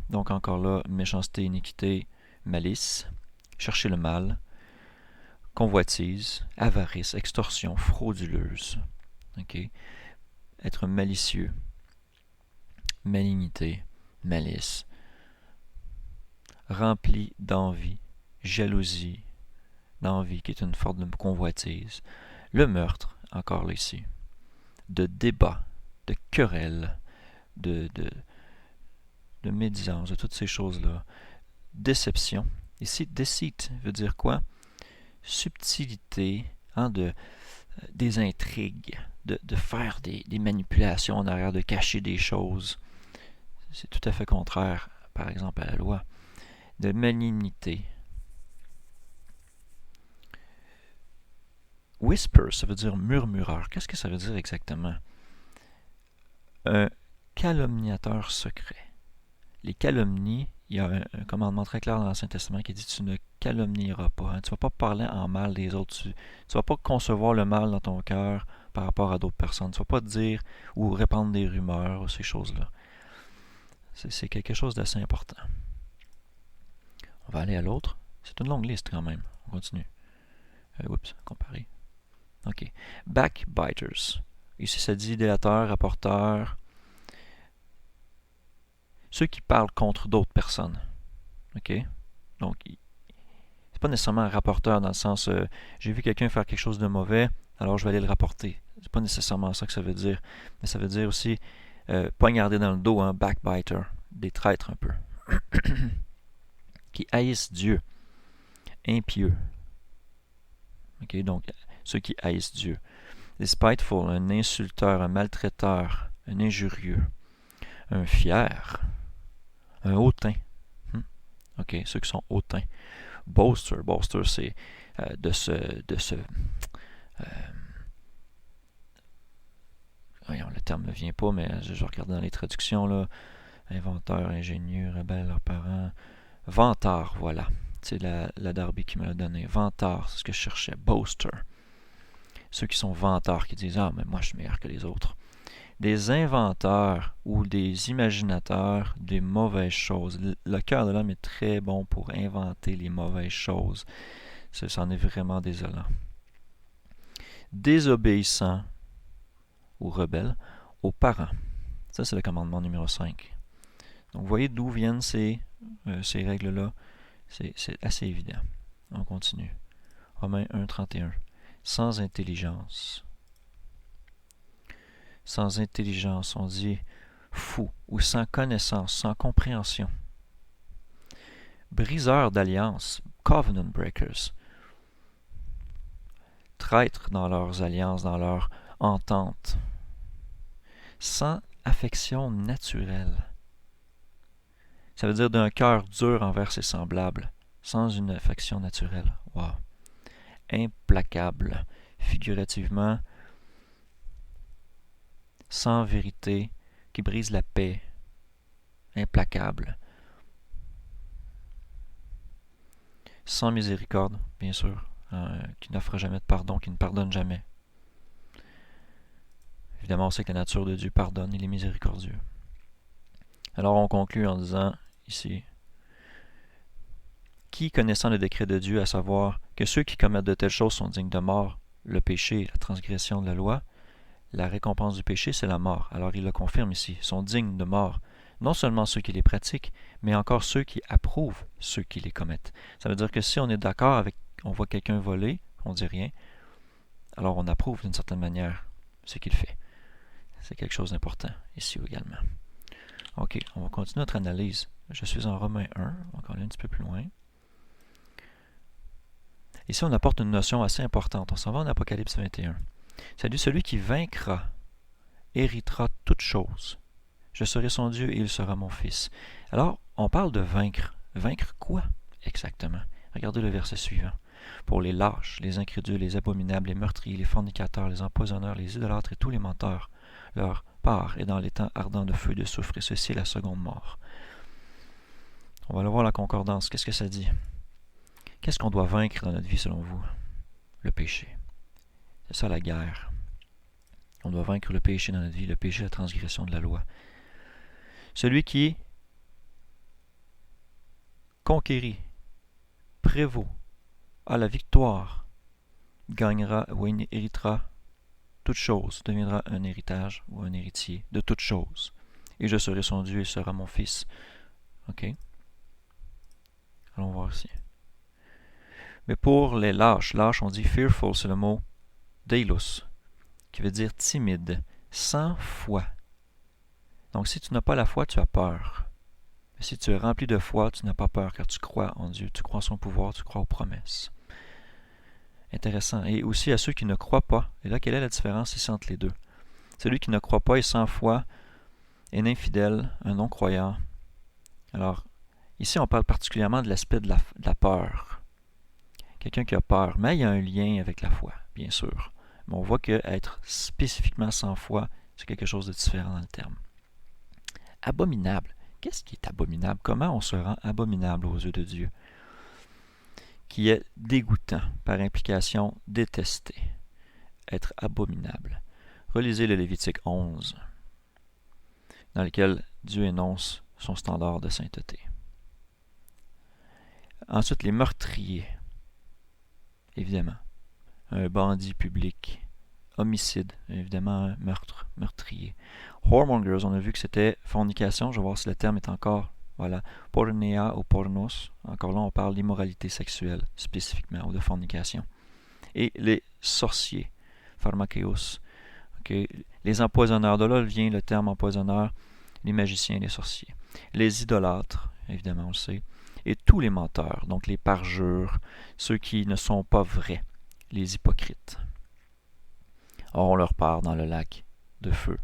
Donc encore là, méchanceté, iniquité, malice, chercher le mal, convoitise, avarice, extorsion, frauduleuse. Okay. Être malicieux, malignité, malice, rempli d'envie, jalousie, d'envie qui est une forme de convoitise, le meurtre, encore là ici, de débat, de querelle, de médisance, de toutes ces choses-là, déception. Ici, deceit veut dire quoi? Subtilité, des intrigues, de faire des manipulations en arrière, de cacher des choses. C'est tout à fait contraire, par exemple, à la loi. De malignité. Whisper, ça veut dire murmureur. Qu'est-ce que ça veut dire exactement? Un calomniateur secret. Les calomnies, il y a un commandement très clair dans l'Ancien Testament qui dit tu ne calomnieras pas. Hein. Tu ne vas pas parler en mal des autres. Tu ne vas pas concevoir le mal dans ton cœur par rapport à d'autres personnes. Tu ne vas pas dire ou répandre des rumeurs ou ces choses-là. C'est quelque chose d'assez important. On va aller à l'autre. C'est une longue liste quand même. On continue. Comparer. OK. Backbiters. Ici, ça dit délateur, rapporteur. Ceux qui parlent contre d'autres personnes. OK? Donc, c'est pas nécessairement un rapporteur dans le sens j'ai vu quelqu'un faire quelque chose de mauvais, alors je vais aller le rapporter. C'est pas nécessairement ça que ça veut dire. Mais ça veut dire aussi poignarder dans le dos, un backbiter, des traîtres un peu. Qui haïssent Dieu. Impieux. OK? Donc, ceux qui haïssent Dieu. Des spiteful, un insulteur, un maltraiteur, un injurieux, un fier, un hautain. OK, ceux qui sont hautains. Boaster, c'est voyons, le terme ne vient pas, mais je regarde dans les traductions, là. Inventeur, ingénieux, rebelle, leurs parents. Vantard, voilà. C'est la Darby qui me l'a donné. Vantard, c'est ce que je cherchais. Boaster. Ceux qui sont vantards, qui disent « Ah, mais moi, je suis meilleur que les autres. » des inventeurs ou des imaginateurs des mauvaises choses. Le cœur de l'homme est très bon pour inventer les mauvaises choses. C'en est vraiment désolant. Désobéissant ou rebelle aux parents. Ça, c'est le commandement numéro 5. Donc, vous voyez d'où viennent ces règles-là. C'est assez évident. On continue. Romains 1, 31. Sans intelligence. Sans intelligence, on dit fou ou sans connaissance, sans compréhension. Briseurs d'alliances, covenant breakers. Traîtres dans leurs alliances, dans leur entente. Sans affection naturelle. Ça veut dire d'un cœur dur envers ses semblables, sans une affection naturelle. Wow. Implacable, figurativement, sans vérité, qui brise la paix. Implacable. Sans miséricorde, bien sûr, qui n'offre jamais de pardon, qui ne pardonne jamais. Évidemment, on sait que la nature de Dieu pardonne, il est miséricordieux. Alors on conclut en disant ici, qui connaissant le décret de Dieu, à savoir que ceux qui commettent de telles choses sont dignes de mort, le péché, la transgression de la loi, la récompense du péché, c'est la mort. Alors il le confirme ici, sont dignes de mort. Non seulement ceux qui les pratiquent, mais encore ceux qui approuvent ceux qui les commettent. Ça veut dire que si on est d'accord avec, on voit quelqu'un voler, on ne dit rien, alors on approuve d'une certaine manière ce qu'il fait. C'est quelque chose d'important ici également. Ok, on va continuer notre analyse. Je suis en Romains 1, on va aller un petit peu plus loin. Ici, on apporte une notion assez importante. On s'en va en Apocalypse 21. C'est celui qui vaincra, héritera toutes choses. Je serai son Dieu et il sera mon fils. Alors, on parle de vaincre. Vaincre quoi exactement? Regardez le verset suivant. Pour les lâches, les incrédules, les abominables, les meurtriers, les fornicateurs, les empoisonneurs, les idolâtres et tous les menteurs, leur part est dans les temps ardents de feu et de soufre, et ceci est la seconde mort. On va aller voir la concordance. Qu'est-ce que ça dit? Qu'est-ce qu'on doit vaincre dans notre vie selon vous? Le péché. C'est ça la guerre. On doit vaincre le péché dans notre vie, le péché, la transgression de la loi. Celui qui conquérit, prévaut, a la victoire, gagnera ou héritera toute chose, deviendra un héritage ou un héritier de toute chose. Et je serai son Dieu et il sera mon fils. Ok? Allons voir ici. Mais pour les lâches, on dit fearful, c'est le mot deilus, qui veut dire timide, sans foi. Donc si tu n'as pas la foi, tu as peur. Mais si tu es rempli de foi, tu n'as pas peur, car tu crois en Dieu, tu crois en son pouvoir, tu crois aux promesses. Intéressant. Et aussi à ceux qui ne croient pas. Et là, quelle est la différence ici entre les deux? Celui qui ne croit pas est sans foi, est un infidèle, un non-croyant. Alors, ici, on parle particulièrement de l'aspect de la peur. Quelqu'un qui a peur, mais il y a un lien avec la foi, bien sûr. Mais on voit qu'être spécifiquement sans foi, c'est quelque chose de différent dans le terme. Abominable. Qu'est-ce qui est abominable? Comment on se rend abominable aux yeux de Dieu? Qui est dégoûtant, par implication détesté. Être abominable. Relisez le Lévitique 11, dans lequel Dieu énonce son standard de sainteté. Ensuite, les meurtriers. Évidemment. Un bandit public. Homicide, évidemment, un meurtrier. Whoremongers, on a vu que c'était fornication. Je vais voir si le terme est encore, voilà, porneia ou pornos. Encore là, on parle d'immoralité sexuelle, spécifiquement, ou de fornication. Et les sorciers, pharmakeos. Okay. Les empoisonneurs, de là vient le terme empoisonneur, les magiciens et les sorciers. Les idolâtres, évidemment, on le sait. Et tous les menteurs, donc les parjures, ceux qui ne sont pas vrais, les hypocrites. Or, on leur part dans le lac de feu,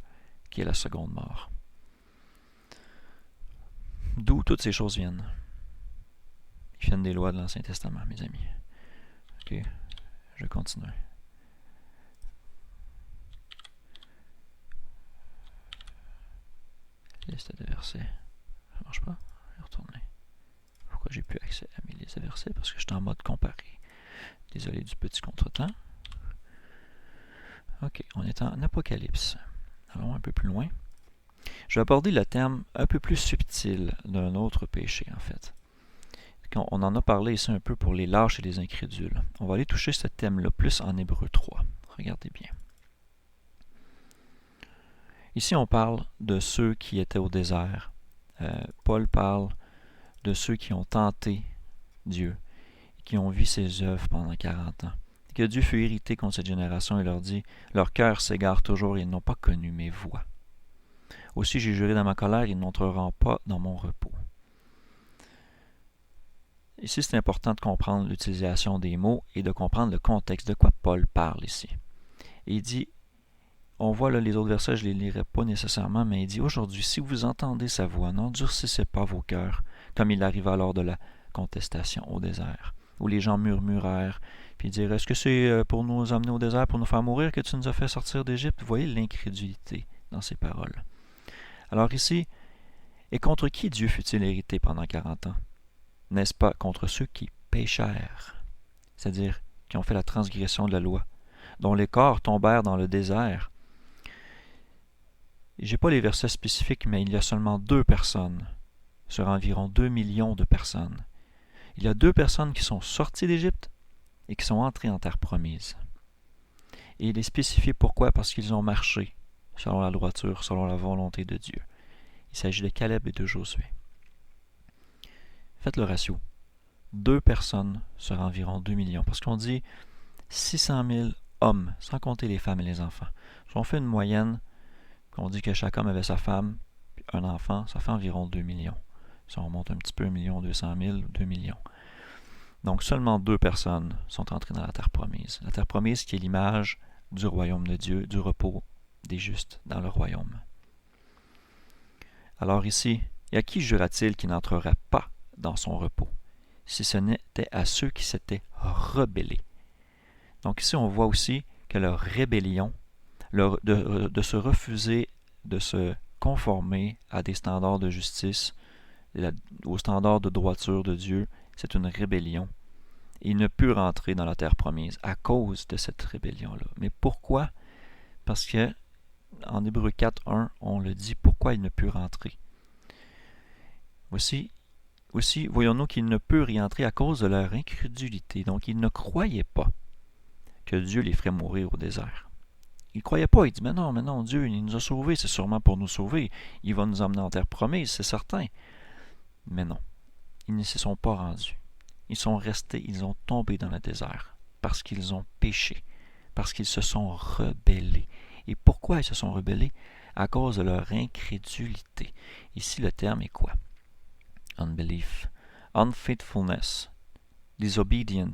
qui est la seconde mort. D'où toutes ces choses viennent? Ils viennent des lois de l'Ancien Testament, mes amis. Ok, je continue. Liste de versets. Ça ne marche pas? Je vais retourner. Pourquoi j'ai plus accès à mes listes de versets? Parce que je suis en mode comparé. Désolé du petit contretemps. Ok, on est en Apocalypse. Allons un peu plus loin. Je vais aborder le terme un peu plus subtil d'un autre péché, en fait. On en a parlé ici un peu pour les lâches et les incrédules. On va aller toucher ce thème-là plus en Hébreux 3. Regardez bien. Ici, on parle de ceux qui étaient au désert. Paul parle de ceux qui ont tenté Dieu, qui ont vu ses œuvres pendant 40 ans. Que Dieu fut irrité contre cette génération et leur dit, « Leur cœur s'égare toujours et ils n'ont pas connu mes voies. Aussi j'ai juré dans ma colère, ils n'entreront pas dans mon repos. » Ici, c'est important de comprendre l'utilisation des mots et de comprendre le contexte de quoi Paul parle ici. Et il dit, on voit là les autres versets, je ne les lirai pas nécessairement, mais il dit, « Aujourd'hui, si vous entendez sa voix, n'endurcissez pas vos cœurs, comme il arriva lors de la contestation au désert, où les gens murmurèrent, puis dirent, est-ce que c'est pour nous amener au désert, pour nous faire mourir, que tu nous as fait sortir d'Égypte? » Vous voyez l'incrédulité dans ces paroles. Alors ici, et contre qui Dieu fut-il irrité pendant 40 ans? N'est-ce pas contre ceux qui péchèrent, c'est-à-dire qui ont fait la transgression de la loi, dont les corps tombèrent dans le désert? Je n'ai pas les versets spécifiques, mais il y a seulement 2 personnes, sur environ 2 millions de personnes. Il y a 2 personnes qui sont sorties d'Égypte et qui sont entrées en terre promise. Et il est spécifié pourquoi? Parce qu'ils ont marché selon la droiture, selon la volonté de Dieu. Il s'agit de Caleb et de Josué. Faites le ratio. 2 personnes sur environ 2 millions. Parce qu'on dit 600 000 hommes, sans compter les femmes et les enfants. Si on fait une moyenne, qu'on dit que chaque homme avait sa femme, puis un enfant, ça fait environ 2 millions. Si on remonte un petit peu, 1 200 000, 2 millions. Donc seulement 2 personnes sont entrées dans la terre promise. La terre promise qui est l'image du royaume de Dieu, du repos des justes dans le royaume. Alors ici, et à qui jura-t-il qui n'entrerait pas dans son repos, si ce n'était à ceux qui s'étaient rebellés? Donc ici, on voit aussi que leur rébellion, de se refuser de se conformer à des standards de justice, aux standards de droiture de Dieu, c'est une rébellion. Il ne put rentrer dans la terre promise à cause de cette rébellion-là. Mais pourquoi? Parce que en Hébreux 4.1, on le dit, pourquoi il ne put rentrer. Aussi, voyons-nous qu'ils ne purent y entrer à cause de leur incrédulité. Donc, ils ne croyaient pas que Dieu les ferait mourir au désert. Ils ne croyaient pas. Ils disent, mais non, Dieu, il nous a sauvés, c'est sûrement pour nous sauver. Il va nous emmener en terre promise, c'est certain. Mais non, ils ne s'y sont pas rendus. Ils sont restés, ils ont tombé dans le désert parce qu'ils ont péché, parce qu'ils se sont rebellés. Et pourquoi ils se sont rebellés? À cause de leur incrédulité. Ici, le terme est quoi? Unbelief. Unfaithfulness. Disobedient.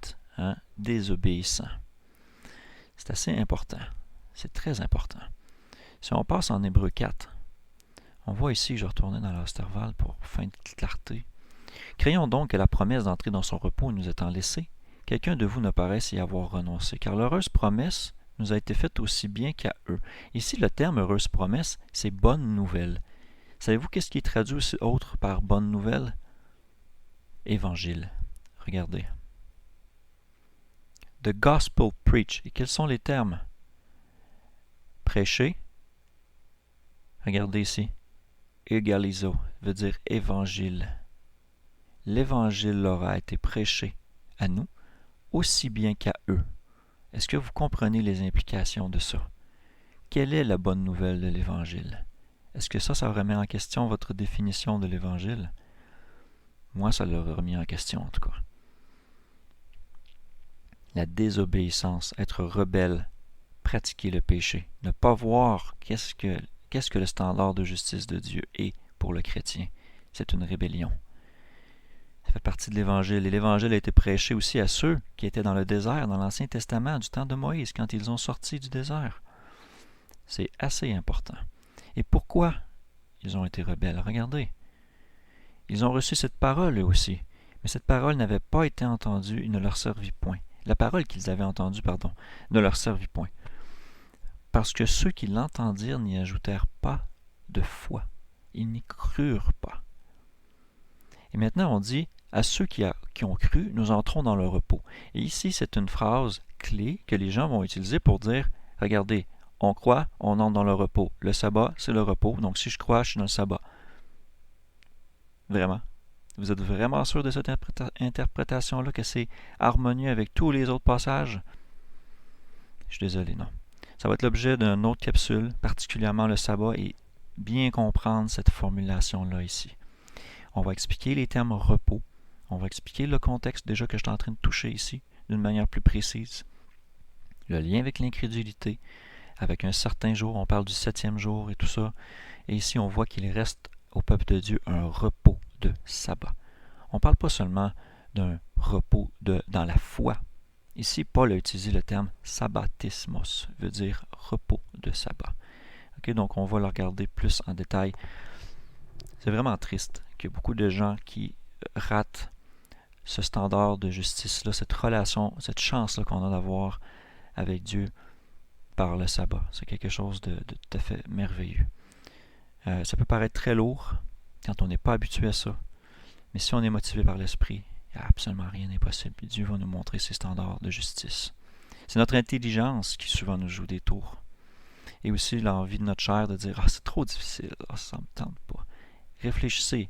Désobéissant. C'est assez important. C'est très important. Si on passe en Hébreux 4, on voit ici, je retournais dans l'Osterval pour fin de clarté. Craignons donc que la promesse d'entrer dans son repos nous étant laissée, quelqu'un de vous ne paraisse y avoir renoncé, car l'heureuse promesse nous a été faite aussi bien qu'à eux. Ici, le terme heureuse promesse, c'est bonne nouvelle. Savez-vous qu'est-ce qui est traduit aussi autre par bonne nouvelle? Évangile. Regardez. The gospel preach. Et quels sont les termes? Prêcher. Regardez ici. Egalizo veut dire évangile. L'évangile leur a été prêché à nous aussi bien qu'à eux. Est-ce que vous comprenez les implications de ça? Quelle est la bonne nouvelle de l'Évangile? Est-ce que ça remet en question votre définition de l'Évangile? Moi, ça l'a remis en question, en tout cas. La désobéissance, être rebelle, pratiquer le péché, ne pas voir qu'est-ce que le standard de justice de Dieu est pour le chrétien. C'est une rébellion. Ça fait partie de l'Évangile. Et l'Évangile a été prêché aussi à ceux qui étaient dans le désert, dans l'Ancien Testament, du temps de Moïse, quand ils ont sorti du désert. C'est assez important. Et pourquoi ils ont été rebelles? Regardez. Ils ont reçu cette parole eux aussi. Mais cette parole n'avait pas été entendue, il ne leur servit point. La parole qu'ils avaient entendue, ne leur servit point. Parce que ceux qui l'entendirent n'y ajoutèrent pas de foi. Ils n'y crurent pas. Et maintenant, on dit, à ceux qui ont cru, nous entrons dans le repos. Et ici, c'est une phrase clé que les gens vont utiliser pour dire, regardez, on croit, on entre dans le repos. Le sabbat, c'est le repos. Donc si je crois, je suis dans le sabbat. Vraiment. Vous êtes vraiment sûr de cette interprétation-là, que c'est harmonieux avec tous les autres passages? Je suis désolé, non. Ça va être l'objet d'une autre capsule, particulièrement le sabbat, et bien comprendre cette formulation-là ici. On va expliquer les termes repos. On va expliquer le contexte déjà que je suis en train de toucher ici, d'une manière plus précise. Le lien avec l'incrédulité, avec un certain jour, on parle du 7e jour et tout ça. Et ici, on voit qu'il reste au peuple de Dieu un repos de sabbat. On ne parle pas seulement d'un repos dans la foi. Ici, Paul a utilisé le terme sabbatismos, veut dire repos de sabbat. Okay, donc, on va le regarder plus en détail. C'est vraiment triste qu'il y ait beaucoup de gens qui ratent ce standard de justice-là, cette relation, cette chance-là qu'on a d'avoir avec Dieu par le sabbat. C'est quelque chose de tout à fait merveilleux. Ça peut paraître très lourd quand on n'est pas habitué à ça, mais si on est motivé par l'Esprit, il n'y a absolument rien d'impossible. Dieu va nous montrer ses standards de justice. C'est notre intelligence qui souvent nous joue des tours. Et aussi l'envie de notre chair de dire « Ah, c'est trop difficile, ça ne me tente pas ». Réfléchissez.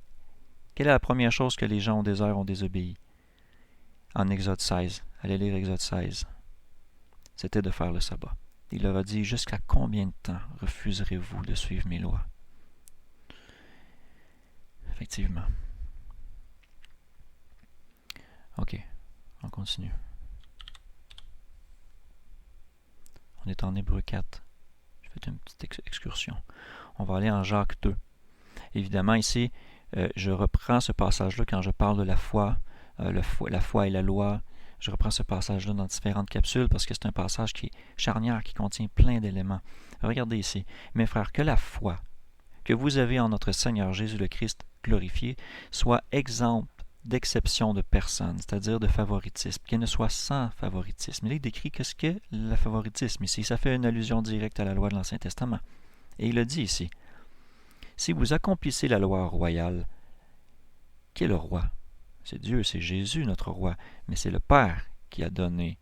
Quelle est la première chose que les gens au désert ont désobéi? En Exode 16. Allez lire Exode 16. C'était de faire le sabbat. Il leur a dit « Jusqu'à combien de temps refuserez-vous de suivre mes lois? » Effectivement. Ok, on continue. On est en Hébreu 4. Je fais une petite excursion. On va aller en Jacques 2. Évidemment, ici, je reprends ce passage-là quand je parle de la foi, la foi et la loi. Je reprends ce passage-là dans différentes capsules parce que c'est un passage qui est charnière, qui contient plein d'éléments. Regardez ici. Mes frères, que la foi que vous avez en notre Seigneur Jésus le Christ glorifié soit exempte d'exception de personne, c'est-à-dire de favoritisme, qu'elle ne soit sans favoritisme. Il est décrit qu'est-ce que le favoritisme ici. Ça fait une allusion directe à la loi de l'Ancien Testament. Et il a dit ici, si vous accomplissez la loi royale, qui est le roi? C'est Dieu, c'est Jésus notre roi, mais c'est le Père qui a donné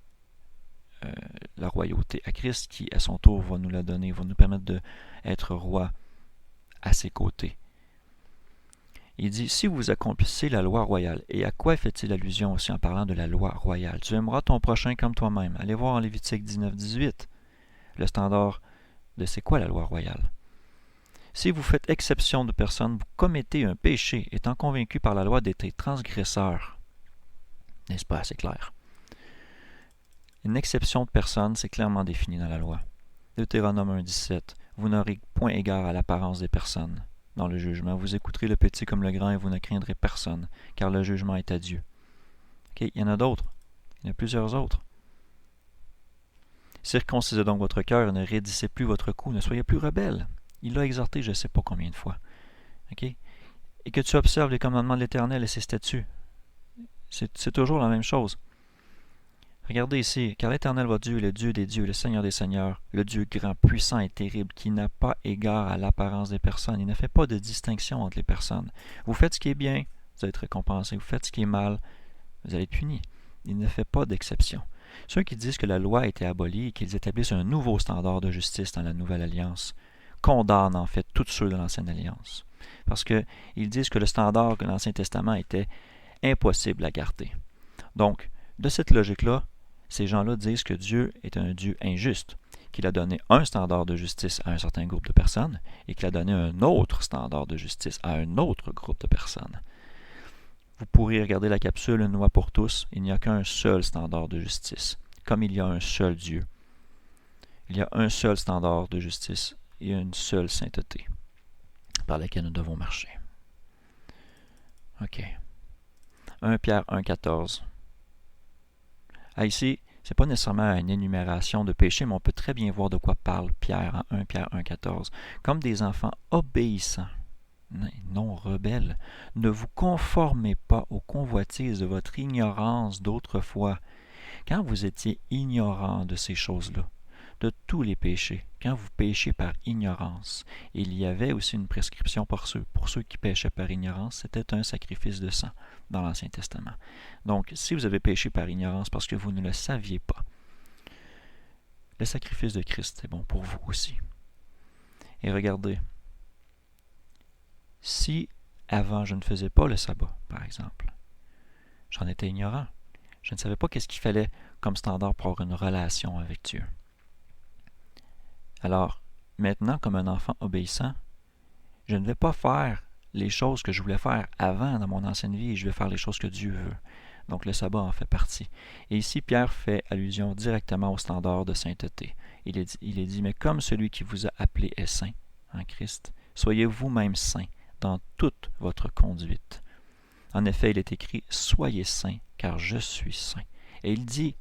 la royauté à Christ, qui à son tour va nous la donner, va nous permettre d'être roi à ses côtés. Il dit, si vous accomplissez la loi royale, et à quoi fait-il allusion aussi en parlant de la loi royale? Tu aimeras ton prochain comme toi-même. Allez voir en Lévitique 19-18, le standard de c'est quoi la loi royale. Si vous faites exception de personne, vous commettez un péché, étant convaincu par la loi d'être transgresseur. N'est-ce pas assez clair? Une exception de personne, c'est clairement défini dans la loi. Deutéronome 1,17. Vous n'aurez point égard à l'apparence des personnes dans le jugement. Vous écouterez le petit comme le grand et vous ne craindrez personne, car le jugement est à Dieu. Okay, il y en a d'autres. Il y en a plusieurs autres. Circoncisez donc votre cœur et ne raidissez plus votre cou, ne soyez plus rebelles. Il l'a exhorté je ne sais pas combien de fois. Okay? Et que tu observes les commandements de l'Éternel et ses statuts. C'est toujours la même chose. Regardez ici, car l'Éternel votre Dieu est le Dieu des dieux, le Seigneur des seigneurs, le Dieu grand, puissant et terrible, qui n'a pas égard à l'apparence des personnes. Il ne fait pas de distinction entre les personnes. Vous faites ce qui est bien, vous allez être récompensé. Vous faites ce qui est mal, vous allez être puni. Il ne fait pas d'exception. Ceux qui disent que la loi a été abolie et qu'ils établissent un nouveau standard de justice dans la Nouvelle Alliance condamnent en fait tous ceux de l'Ancienne Alliance. Parce qu'ils disent que le standard de l'Ancien Testament était impossible à garder. Donc, de cette logique-là, ces gens-là disent que Dieu est un Dieu injuste, qu'il a donné un standard de justice à un certain groupe de personnes et qu'il a donné un autre standard de justice à un autre groupe de personnes. Vous pourrez regarder la capsule Une loi pour tous, il n'y a qu'un seul standard de justice, comme il y a un seul Dieu. Il y a un seul standard de justice et une seule sainteté par laquelle nous devons marcher. OK. 1 Pierre 1,14. Ici, ce n'est pas nécessairement une énumération de péchés, mais on peut très bien voir de quoi parle Pierre en 1 Pierre 1,14. Comme des enfants obéissants, non rebelles, ne vous conformez pas aux convoitises de votre ignorance d'autrefois, quand vous étiez ignorants de ces choses-là, de tous les péchés, quand vous péchiez par ignorance. Il y avait aussi une prescription pour ceux qui péchaient par ignorance, c'était un sacrifice de sang dans l'Ancien Testament. Donc, si vous avez péché par ignorance parce que vous ne le saviez pas, Le sacrifice de Christ est bon pour vous aussi. Et regardez, si avant je ne faisais pas le sabbat, par exemple, j'en étais ignorant. Je ne savais pas qu'est-ce qu'il fallait comme standard pour avoir une relation avec Dieu. Alors, maintenant, comme un enfant obéissant, je ne vais pas faire les choses que je voulais faire avant dans mon ancienne vie et je vais faire les choses que Dieu veut. Donc le sabbat en fait partie. Et ici, Pierre fait allusion directement au standard de sainteté. Il est dit, mais comme celui qui vous a appelé est saint en Christ, soyez vous-même saints dans toute votre conduite. En effet, il est écrit, soyez saints, car je suis saint. Et il dit,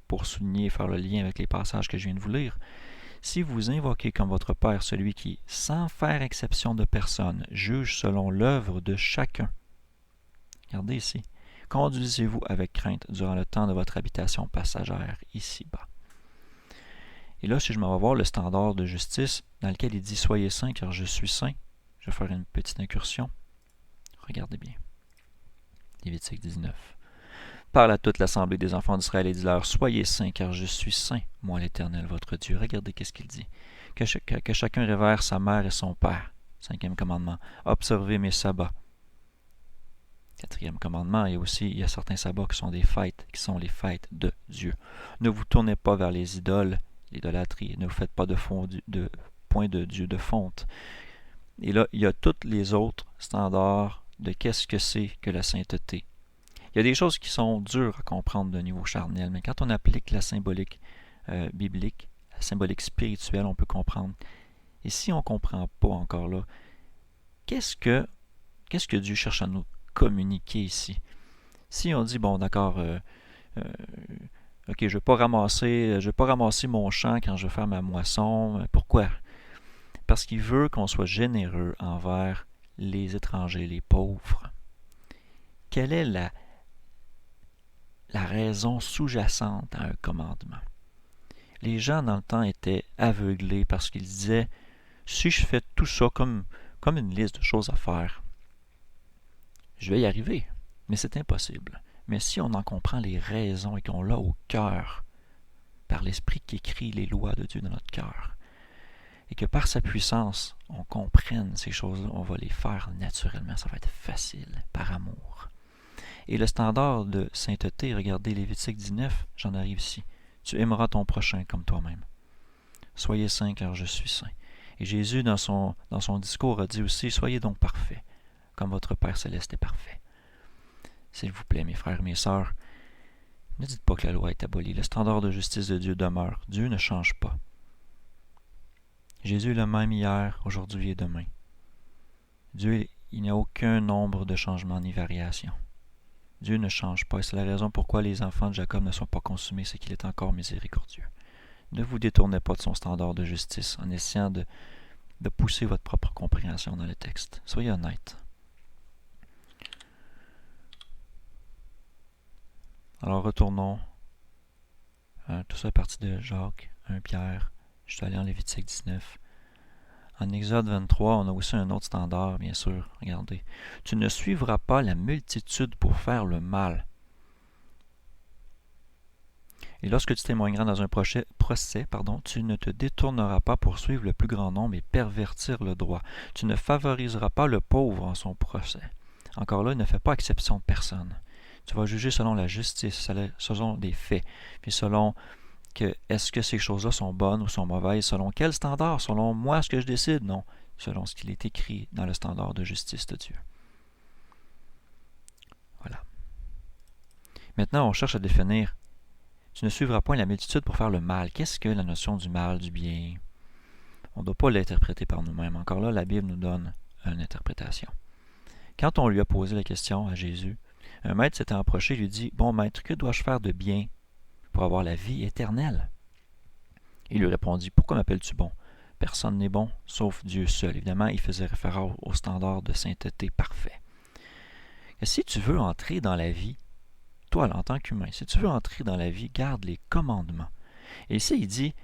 pour souligner et faire le lien avec les passages que je viens de vous lire, si vous invoquez comme votre Père celui qui, sans faire exception de personne, juge selon l'œuvre de chacun. Regardez ici. Conduisez-vous avec crainte durant le temps de votre habitation passagère ici-bas. Et là, si je m'en vais voir le standard de justice dans lequel il dit « Soyez saints car je suis saint », je vais faire une petite incursion. Regardez bien. Lévitique 19. Parle à toute l'assemblée des enfants d'Israël et dis-leur « Soyez saints car je suis saint, moi l'Éternel votre Dieu. » Regardez qu'est-ce qu'il dit. Que chacun révère sa mère et son père. 5e commandement. Observez mes sabbats. 4e commandement, et aussi il y a certains sabbats qui sont des fêtes, qui sont les fêtes de Dieu. Ne vous tournez pas vers les idoles, l'idolâtrie, ne vous faites pas de point de Dieu de fonte. Et là, il y a tous les autres standards de qu'est-ce que c'est que la sainteté. Il y a des choses qui sont dures à comprendre de niveau charnel, mais quand on applique la symbolique biblique, la symbolique spirituelle, on peut comprendre. Et si on ne comprend pas encore là, qu'est-ce que Dieu cherche à nous communiquer ici? Si on dit, bon d'accord, ok, je ne vais pas ramasser mon champ quand je vais faire ma moisson. Pourquoi? Parce qu'il veut qu'on soit généreux envers les étrangers, les pauvres. Quelle est la raison sous-jacente à un commandement? Les gens dans le temps étaient aveuglés parce qu'ils disaient, si je fais tout ça comme une liste de choses à faire, je vais y arriver, mais c'est impossible. Mais si on en comprend les raisons et qu'on l'a au cœur, par l'Esprit qui écrit les lois de Dieu dans notre cœur, et que par sa puissance, on comprenne ces choses-là, on va les faire naturellement, ça va être facile, par amour. Et le standard de sainteté, regardez Lévitique 19, j'en arrive ici. Tu aimeras ton prochain comme toi-même. Soyez saints car je suis saint. Et Jésus, dans son discours, a dit aussi, soyez donc parfaits, comme votre Père céleste est parfait. S'il vous plaît, mes frères et mes sœurs, ne dites pas que la loi est abolie. Le standard de justice de Dieu demeure. Dieu ne change pas. Jésus est le même hier, aujourd'hui et demain. Dieu, il n'y a aucun nombre de changements ni variations. Dieu ne change pas, et c'est la raison pourquoi les enfants de Jacob ne sont pas consumés, c'est qu'il est encore miséricordieux. Ne vous détournez pas de son standard de justice en essayant de pousser votre propre compréhension dans le texte. Soyez honnête. Alors retournons. Tout ça à partir de Jacques, 1 Pierre. Je suis allé en Lévitique 19. En Exode 23, on a aussi un autre standard, bien sûr. Regardez. Tu ne suivras pas la multitude pour faire le mal. Et lorsque tu témoigneras dans un procès, tu ne te détourneras pas pour suivre le plus grand nombre et pervertir le droit. Tu ne favoriseras pas le pauvre en son procès. Encore là, il ne fait pas exception de personne. Tu vas juger selon la justice, selon des faits, puis selon est-ce que ces choses-là sont bonnes ou sont mauvaises, selon quel standard, selon moi ce que je décide, non, selon ce qu'il est écrit dans le standard de justice de Dieu. Voilà. Maintenant, on cherche à définir, tu ne suivras point la multitude pour faire le mal. Qu'est-ce que la notion du mal, du bien? On ne doit pas l'interpréter par nous-mêmes. Encore là, la Bible nous donne une interprétation. Quand on lui a posé la question à Jésus, un maître s'était approché et lui dit, « Bon maître, que dois-je faire de bien pour avoir la vie éternelle? » Il lui répondit, « Pourquoi m'appelles-tu bon? Personne n'est bon, sauf Dieu seul. » Évidemment, il faisait référence au standard de sainteté parfait. Et si tu veux entrer dans la vie, toi, en tant qu'humain, si tu veux entrer dans la vie, garde les commandements. Et ici, il dit,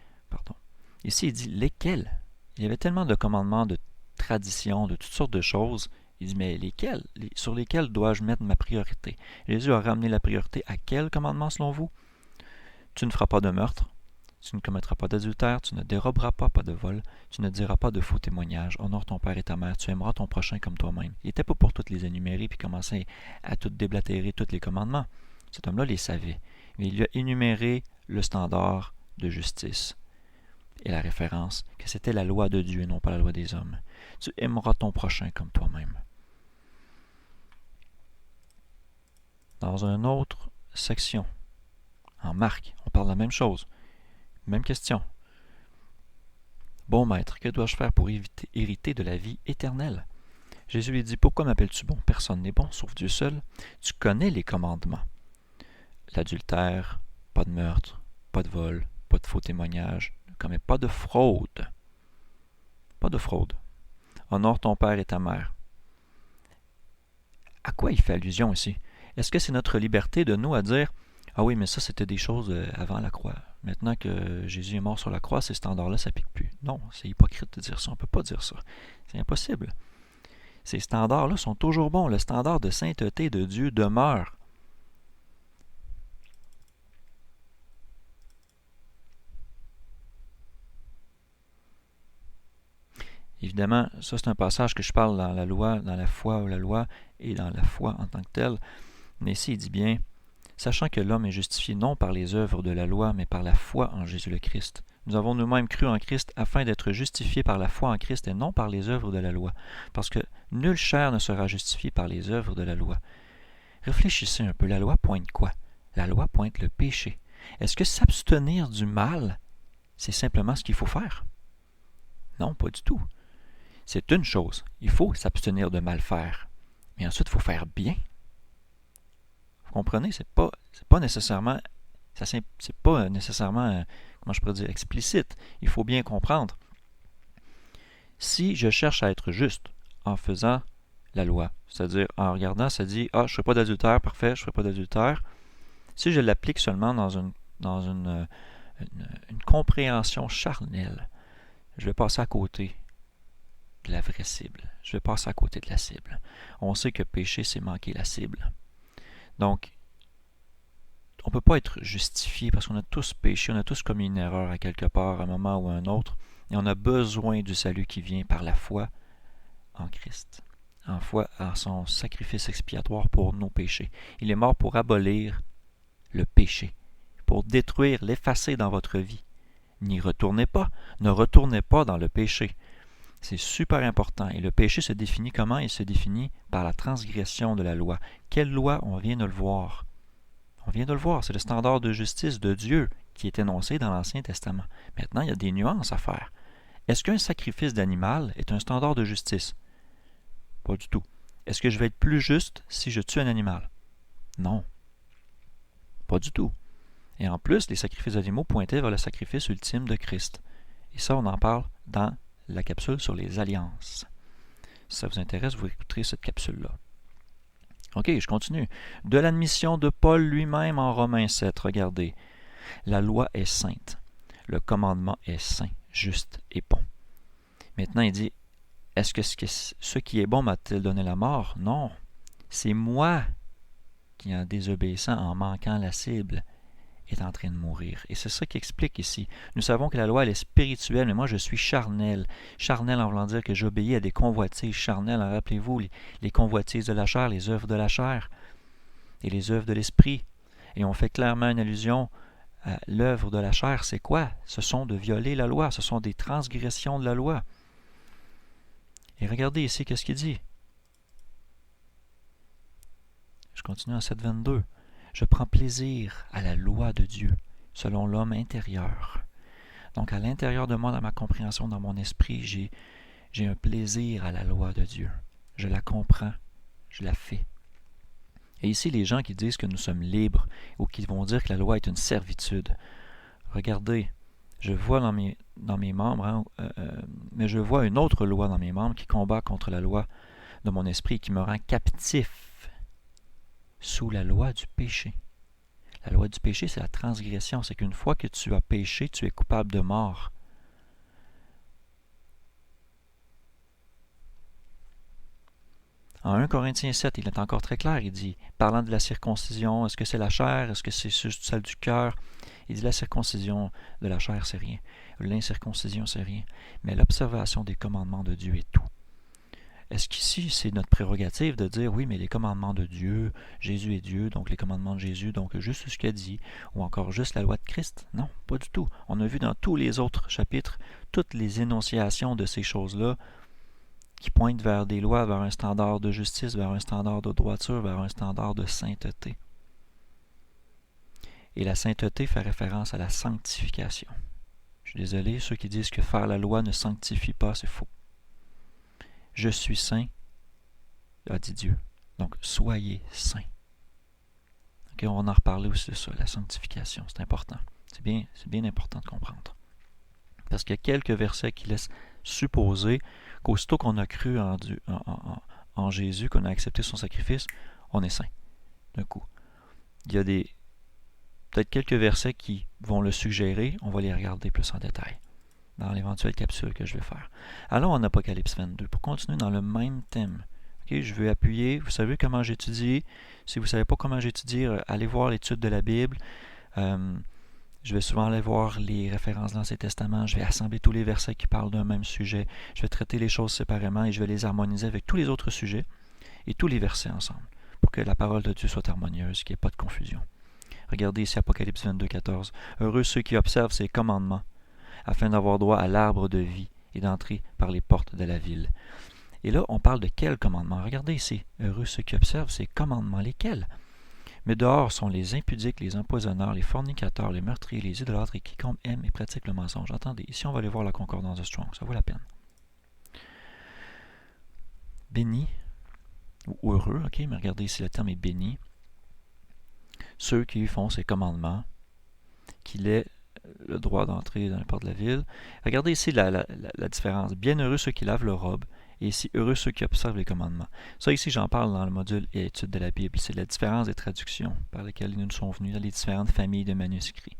lesquels? Il y avait tellement de commandements, de traditions, de toutes sortes de choses. Il dit, mais lesquels? Sur lesquels dois-je mettre ma priorité? Jésus a ramené la priorité à quel commandement selon vous? Tu ne feras pas de meurtre, Tu ne commettras pas d'adultère, tu ne déroberas pas de vol, tu ne diras pas de faux témoignages, honore ton père et ta mère, tu aimeras ton prochain comme toi-même. Il n'était pas pour toutes les énumérer puis commencer à tout déblatérer tous les commandements. Cet homme-là les savait. Mais il lui a énuméré le standard de justice et la référence que c'était la loi de Dieu et non pas la loi des hommes. Tu aimeras ton prochain comme toi-même. Dans une autre section, en Marc, on parle de la même chose. Même question. Bon maître, que dois-je faire pour hériter de la vie éternelle? Jésus lui dit, pourquoi m'appelles-tu bon? Personne n'est bon, sauf Dieu seul. Tu connais les commandements. L'adultère, pas de meurtre, pas de vol, pas de faux témoignages, ne commets pas de fraude. Pas de fraude. Honore ton père et ta mère. À quoi il fait allusion ici? Est-ce que c'est notre liberté de nous à dire, ah oui, mais ça c'était des choses avant la croix. Maintenant que Jésus est mort sur la croix, ces standards-là, ça ne pique plus. Non, c'est hypocrite de dire ça. On ne peut pas dire ça. C'est impossible. Ces standards-là sont toujours bons. Le standard de sainteté de Dieu demeure. Évidemment, ça c'est un passage que je parle dans la loi, dans la foi ou la loi, et dans la foi en tant que telle. Mais ici, il dit bien, sachant que l'homme est justifié non par les œuvres de la loi, mais par la foi en Jésus le Christ. Nous avons nous-mêmes cru en Christ afin d'être justifiés par la foi en Christ et non par les œuvres de la loi, parce que nulle chair ne sera justifiée par les œuvres de la loi. Réfléchissez un peu, la loi pointe quoi? La loi pointe le péché. Est-ce que s'abstenir du mal, c'est simplement ce qu'il faut faire? Non, pas du tout. C'est une chose, il faut s'abstenir de mal faire, mais ensuite il faut faire bien. Vous comprenez? C'est pas nécessairement, comment je pourrais dire, explicite. Il faut bien comprendre. Si je cherche à être juste en faisant la loi, c'est-à-dire en regardant, ça dit, je ne ferai pas d'adultère, parfait, je ne ferai pas d'adultère. Si je l'applique seulement dans une compréhension charnelle, je vais passer à côté de la vraie cible. Je vais passer à côté de la cible. On sait que pécher, c'est manquer la cible. Donc, on ne peut pas être justifié parce qu'on a tous péché, on a tous commis une erreur à quelque part, à un moment ou à un autre, et on a besoin du salut qui vient par la foi en Christ, en foi en son sacrifice expiatoire pour nos péchés. Il est mort pour abolir le péché, pour détruire, l'effacer dans votre vie. N'y retournez pas, ne retournez pas dans le péché. C'est super important. Et le péché se définit comment? Il se définit par la transgression de la loi. Quelle loi? On vient de le voir. On vient de le voir. C'est le standard de justice de Dieu qui est énoncé dans l'Ancien Testament. Maintenant, il y a des nuances à faire. Est-ce qu'un sacrifice d'animal est un standard de justice? Pas du tout. Est-ce que je vais être plus juste si je tue un animal? Non. Pas du tout. Et en plus, les sacrifices d'animaux pointaient vers le sacrifice ultime de Christ. Et ça, on en parle dans la capsule sur les alliances. Si ça vous intéresse, vous écouterez cette capsule-là. OK, je continue. De l'admission de Paul lui-même en Romains 7, regardez. La loi est sainte. Le commandement est saint, juste et bon. Maintenant, il dit, est-ce que ce qui est bon m'a-t-il donné la mort? Non. C'est moi qui, en désobéissant, en manquant la cible, est en train de mourir. Et c'est ça qui explique ici. Nous savons que la loi, elle est spirituelle, mais moi, je suis charnel. Charnel en voulant dire que j'obéis à des convoitises charnelles. Rappelez-vous, les convoitises de la chair, les œuvres de la chair et les œuvres de l'esprit. Et on fait clairement une allusion à l'œuvre de la chair. C'est quoi? Ce sont de violer la loi. Ce sont des transgressions de la loi. Et regardez ici, qu'est-ce qu'il dit? Je continue en 7.22. Je prends plaisir à la loi de Dieu, selon l'homme intérieur. Donc, à l'intérieur de moi, dans ma compréhension, dans mon esprit, j'ai un plaisir à la loi de Dieu. Je la comprends, je la fais. Et ici, les gens qui disent que nous sommes libres ou qui vont dire que la loi est une servitude, regardez, je vois dans mes membres, mais je vois une autre loi dans mes membres qui combat contre la loi de mon esprit, qui me rend captif sous la loi du péché. La loi du péché, c'est la transgression. C'est qu'une fois que tu as péché, tu es coupable de mort. En 1 Corinthiens 7, il est encore très clair, il dit, parlant de la circoncision, est-ce que c'est la chair, est-ce que c'est juste celle du cœur? Il dit la circoncision de la chair, c'est rien. L'incirconcision, c'est rien. Mais l'observation des commandements de Dieu est tout. Est-ce qu'ici, c'est notre prérogative de dire, oui, mais les commandements de Dieu, Jésus est Dieu, donc les commandements de Jésus, donc juste ce qu'il a dit, ou encore juste la loi de Christ? Non, pas du tout. On a vu dans tous les autres chapitres toutes les énonciations de ces choses-là qui pointent vers des lois, vers un standard de justice, vers un standard de droiture, vers un standard de sainteté. Et la sainteté fait référence à la sanctification. Je suis désolé, ceux qui disent que faire la loi ne sanctifie pas, c'est faux. Je suis saint, a dit Dieu. Donc, soyez saints. Okay, on va en reparler aussi de ça, la sanctification, c'est important. C'est bien important de comprendre. Parce qu'il y a quelques versets qui laissent supposer qu'aussitôt qu'on a cru en Jésus, qu'on a accepté son sacrifice, on est saint. D'un coup. Il y a peut-être quelques versets qui vont le suggérer, on va les regarder plus en détail dans l'éventuelle capsule que je vais faire. Allons en Apocalypse 22 pour continuer dans le même thème. Okay, je veux appuyer, vous savez comment j'étudie. Si vous ne savez pas comment j'étudie, allez voir l'étude de la Bible. Je vais souvent aller voir les références dans l'Ancien Testament. Je vais assembler tous les versets qui parlent d'un même sujet. Je vais traiter les choses séparément et je vais les harmoniser avec tous les autres sujets et tous les versets ensemble pour que la parole de Dieu soit harmonieuse, qu'il n'y ait pas de confusion. Regardez ici Apocalypse 22, 14. Heureux ceux qui observent ses commandements, afin d'avoir droit à l'arbre de vie et d'entrer par les portes de la ville. Et là, on parle de quels commandements? Regardez ici. Heureux ceux qui observent ces commandements. Lesquels? Mais dehors sont les impudiques, les empoisonneurs, les fornicateurs, les meurtriers, les idolâtres et quiconque aime et pratique le mensonge. Attendez, ici on va aller voir la concordance de Strong. Ça vaut la peine. Béni, ou heureux, ok, mais regardez ici, le terme est béni. Ceux qui font ces commandements, qu'il ait le droit d'entrer dans les portes de la ville. Regardez ici la différence. Bienheureux ceux qui lavent leur robe, et ici, heureux ceux qui observent les commandements. Ça ici, j'en parle dans le module et étude de la Bible. C'est la différence des traductions par lesquelles ils nous sont venus, dans les différentes familles de manuscrits.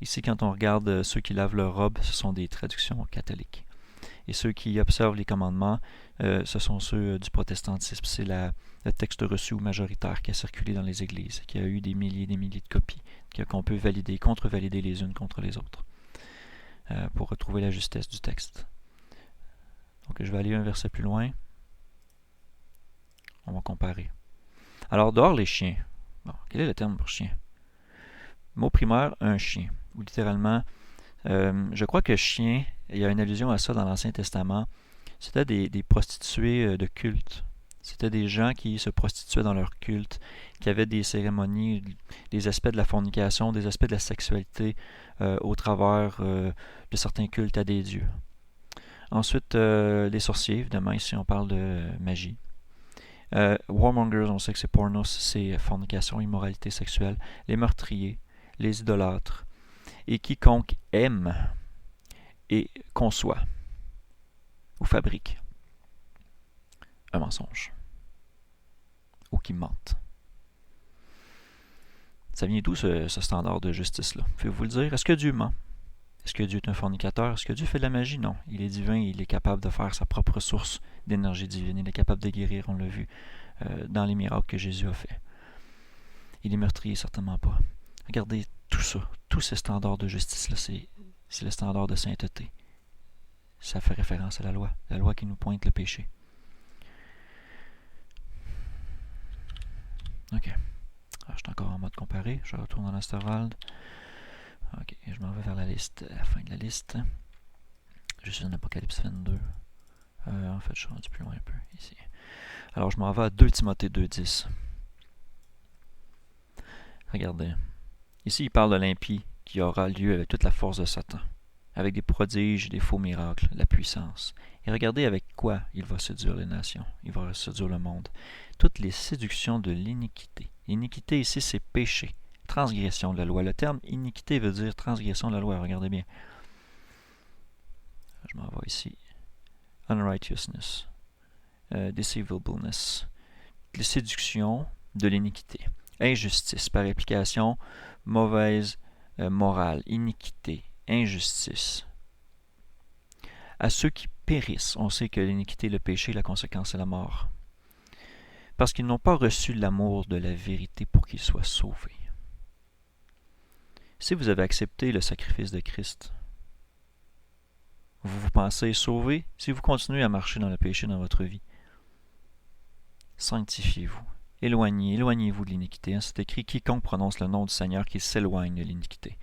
Ici, quand on regarde ceux qui lavent leur robe, ce sont des traductions catholiques. Et ceux qui observent les commandements, ce sont ceux du protestantisme. C'est le texte reçu ou majoritaire qui a circulé dans les églises, qui a eu des milliers et des milliers de copies, qu'on peut valider, contre-valider les unes contre les autres, pour retrouver la justesse du texte. Donc, je vais aller un verset plus loin. On va comparer. Alors, dehors les chiens. Bon, quel est le terme pour chien? Mot primaire, un chien. Ou littéralement, je crois que chien, il y a une allusion à ça dans l'Ancien Testament. C'était des prostituées de culte. C'était des gens qui se prostituaient dans leur culte, qui avaient des cérémonies, des aspects de la fornication, des aspects de la sexualité au travers de certains cultes à des dieux. Ensuite, les sorciers, évidemment, ici on parle de magie. Warmongers, on sait que c'est pornos, c'est fornication, immoralité sexuelle. Les meurtriers, les idolâtres, et quiconque aime et conçoit ou fabrique un mensonge ou qui mente. Ça vient d'où ce standard de justice-là? Pouvez-vous le dire? Est-ce que Dieu ment? Est-ce que Dieu est un fornicateur? Est-ce que Dieu fait de la magie? Non. Il est divin, il est capable de faire sa propre source d'énergie divine. Il est capable de guérir, on l'a vu dans les miracles que Jésus a fait. Il est meurtrier, certainement pas. Regardez tout ça, tous ces standards de justice-là, c'est le standard de sainteté. Ça fait référence à la loi qui nous pointe le péché. Ok. Alors, je suis encore en mode comparé. Je retourne dans l'Asterwald. Ok, je m'en vais vers la liste, la fin de la liste. Je suis en Apocalypse 22. En fait, je suis rendu plus loin un peu ici. Alors, je m'en vais à 2 Timothée 2,10. Regardez. Ici, il parle de l'impie qui aura lieu avec toute la force de Satan, avec des prodiges, des faux miracles, la puissance. Et regardez avec quoi il va séduire les nations, il va séduire le monde. Toutes les séductions de l'iniquité. L'iniquité ici, c'est péché, transgression de la loi. Le terme iniquité veut dire transgression de la loi, regardez bien. Je m'en vais ici. Unrighteousness, deceivableness, les séductions de l'iniquité. Injustice, par application, mauvaise morale, iniquité, injustice. À ceux qui périssent, on sait que l'iniquité, le péché, la conséquence, c'est la mort. parce qu'ils n'ont pas reçu l'amour de la vérité pour qu'ils soient sauvés. Si vous avez accepté le sacrifice de Christ, vous pensez sauvé si vous continuez à marcher dans le péché dans votre vie. Sanctifiez-vous. Éloignez-vous de l'iniquité. C'est écrit, quiconque prononce le nom du Seigneur, qu'il s'éloigne de l'iniquité.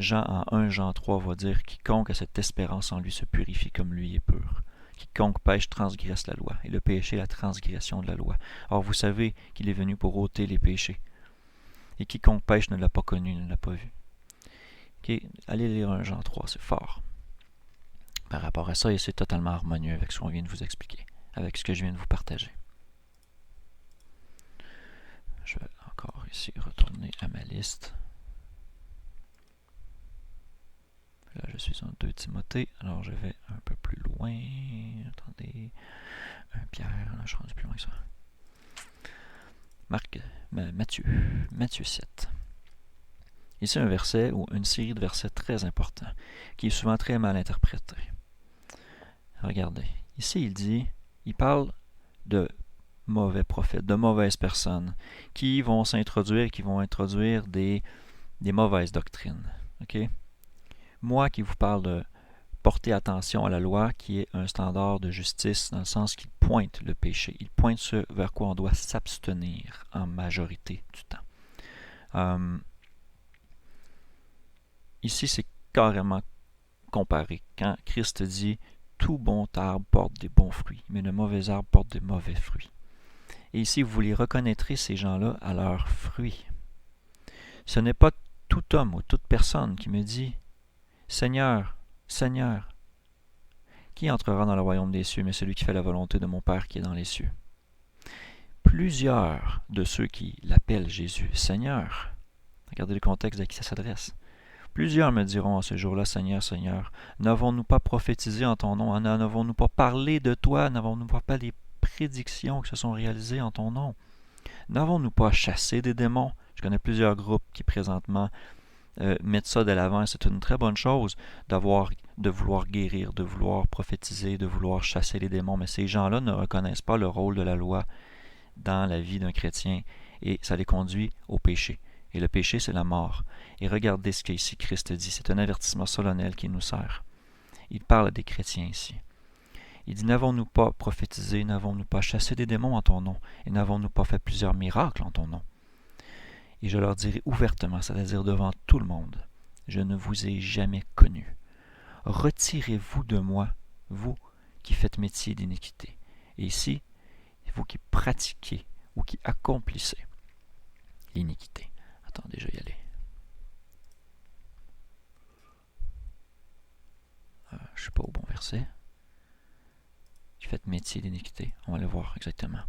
Jean, en 1 Jean 3, va dire, quiconque a cette espérance en lui se purifie comme lui est pur. Quiconque pêche transgresse la loi, et le péché est la transgression de la loi. Or, vous savez qu'il est venu pour ôter les péchés. Et quiconque pêche ne l'a pas connu, ne l'a pas vu. Okay. Allez lire 1 Jean 3, c'est fort. Par rapport à ça, et c'est totalement harmonieux avec ce qu'on vient de vous expliquer, avec ce que je viens de vous partager. Je vais encore ici retourner à ma liste. Là, je suis en 2 Timothée, alors je vais un peu plus loin. Attendez, 1 Pierre, là, je suis rendu plus loin que ça. Matthieu 7. Ici, un verset ou une série de versets très importants, qui est souvent très mal interprété. Regardez, ici il parle de mauvais prophètes, de mauvaises personnes, qui vont introduire des mauvaises doctrines. Okay? Moi qui vous parle de porter attention à la loi, qui est un standard de justice, dans le sens qu'il pointe le péché, il pointe ce vers quoi on doit s'abstenir en majorité du temps. Ici, c'est carrément comparé. Quand Christ dit « Tout bon arbre porte des bons fruits, mais le mauvais arbre porte de mauvais fruits. » Et ici, vous les reconnaîtrez, ces gens-là, à leurs fruits. Ce n'est pas tout homme ou toute personne qui me dit « Seigneur, Seigneur, qui entrera dans le royaume des cieux, mais celui qui fait la volonté de mon Père qui est dans les cieux. » Plusieurs de ceux qui l'appellent Jésus Seigneur, regardez le contexte à qui ça s'adresse. Plusieurs me diront à ce jour-là, Seigneur, Seigneur, n'avons-nous pas prophétisé en ton nom? N'avons-nous pas parlé de toi? N'avons-nous pas des prédictions qui se sont réalisées en ton nom? N'avons-nous pas chassé des démons? Je connais plusieurs groupes qui présentement mettent ça de l'avant. C'est une très bonne chose de vouloir guérir, de vouloir prophétiser, de vouloir chasser les démons. Mais ces gens-là ne reconnaissent pas le rôle de la loi dans la vie d'un chrétien et ça les conduit au péché. Et le péché, c'est la mort. Et regardez ce qu'ici Christ dit. C'est un avertissement solennel qui nous sert. Il parle des chrétiens ici. Il dit, n'avons-nous pas prophétisé, n'avons-nous pas chassé des démons en ton nom, et n'avons-nous pas fait plusieurs miracles en ton nom? Et je leur dirai ouvertement, c'est-à-dire devant tout le monde, je ne vous ai jamais connu. Retirez-vous de moi, vous qui faites métier d'iniquité. Et ici, vous qui pratiquez ou qui accomplissez l'iniquité. Attendez, je vais y aller. Je ne suis pas au bon verset. Qui faites métier d'iniquité. On va le voir exactement.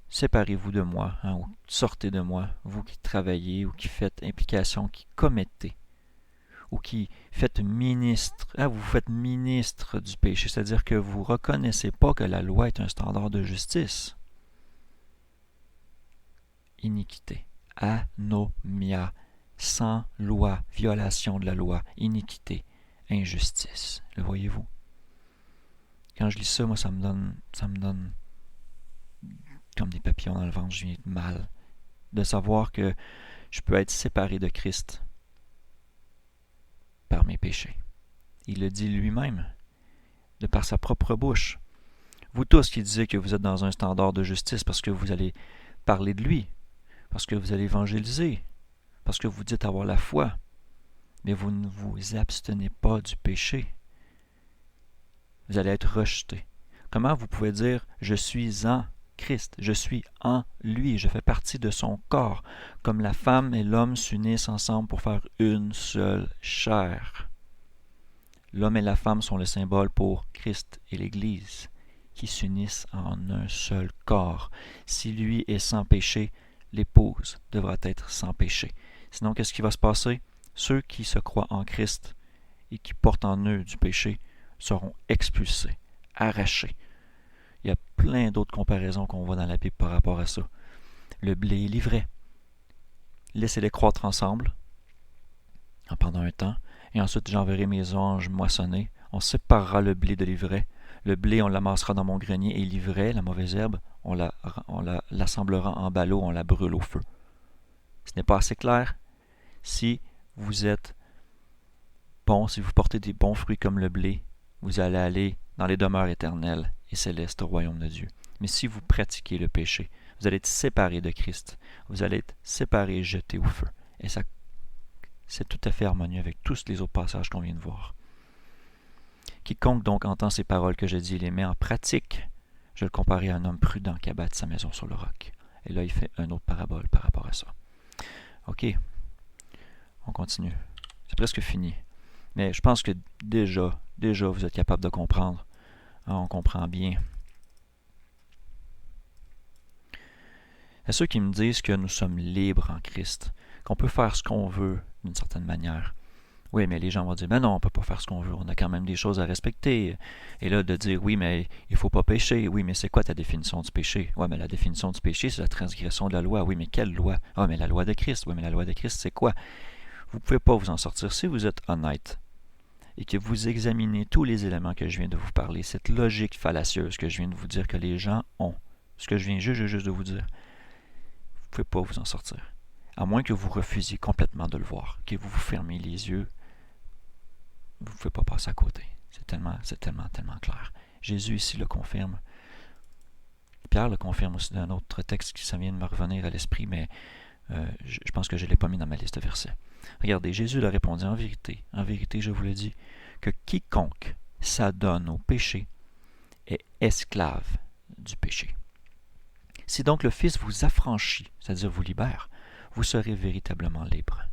Séparez-vous de moi, ou sortez de moi, vous qui travaillez ou qui faites implication, qui commettez, ou qui faites ministre, vous faites ministre du péché, c'est-à-dire que vous ne reconnaissez pas que la loi est un standard de justice. Iniquité. Anomia, sans loi, violation de la loi, iniquité, injustice. Le voyez-vous? Quand je lis ça, moi, ça me donne comme des papillons dans le ventre, je viens de mal. De savoir que je peux être séparé de Christ par mes péchés. Il le dit lui-même, de par sa propre bouche. Vous tous qui disiez que vous êtes dans un standard de justice parce que vous allez parler de lui, parce que vous allez évangéliser, parce que vous dites avoir la foi, mais vous ne vous abstenez pas du péché. Vous allez être rejeté. Comment vous pouvez dire « Je suis en Christ, je suis en lui, je fais partie de son corps », comme la femme et l'homme s'unissent ensemble pour faire une seule chair. L'homme et la femme sont le symbole pour Christ et l'Église, qui s'unissent en un seul corps. Si lui est sans péché, l'épouse devra être sans péché. Sinon, qu'est-ce qui va se passer? Ceux qui se croient en Christ et qui portent en eux du péché seront expulsés, arrachés. Il y a plein d'autres comparaisons qu'on voit dans la Bible par rapport à ça. Le blé et l'ivraie. Laissez-les croître ensemble pendant un temps, et ensuite j'enverrai mes anges moissonner. On séparera le blé de l'ivraie. Le blé, on l'amassera dans mon grenier, et l'ivraie, la mauvaise herbe, l'assemblera en ballots, on la brûle au feu. Ce n'est pas assez clair? Si vous êtes bon, si vous portez des bons fruits comme le blé, vous allez aller dans les demeures éternelles et célestes au royaume de Dieu. Mais si vous pratiquez le péché, vous allez être séparés de Christ. Vous allez être séparés et jetés au feu. Et ça, c'est tout à fait harmonieux avec tous les autres passages qu'on vient de voir. Quiconque donc entend ces paroles que je dis et les met en pratique, je le comparais à un homme prudent qui a bâti sa maison sur le roc. Et là, il fait une autre parabole par rapport à ça. OK, on continue. C'est presque fini. Mais je pense que déjà, vous êtes capable de comprendre. On comprend bien. À ceux qui me disent que nous sommes libres en Christ, qu'on peut faire ce qu'on veut d'une certaine manière. Oui, mais les gens vont dire, ben non, on ne peut pas faire ce qu'on veut, on a quand même des choses à respecter. Et là, de dire, oui, mais il ne faut pas pécher. Oui, mais c'est quoi ta définition du péché? Oui, mais la définition du péché, c'est la transgression de la loi. Oui, mais quelle loi? Ah, mais la loi de Christ. Oui, mais la loi de Christ, c'est quoi? Vous ne pouvez pas vous en sortir si vous êtes honnête et que vous examinez tous les éléments que je viens de vous parler, cette logique fallacieuse que je viens de vous dire que les gens ont, ce que je viens juste de vous dire, vous ne pouvez pas vous en sortir. À moins que vous refusiez complètement de le voir, que vous vous fermiez les yeux, vous ne pouvez pas passer à côté. C'est tellement clair. Jésus ici le confirme. Pierre le confirme aussi dans un autre texte qui ça vient de me revenir à l'esprit, mais je pense que je ne l'ai pas mis dans ma liste de versets. Regardez, Jésus leur répondit, en vérité, je vous le dis, que quiconque s'adonne au péché est esclave du péché. Si donc le Fils vous affranchit, c'est-à-dire vous libère, vous serez véritablement libre.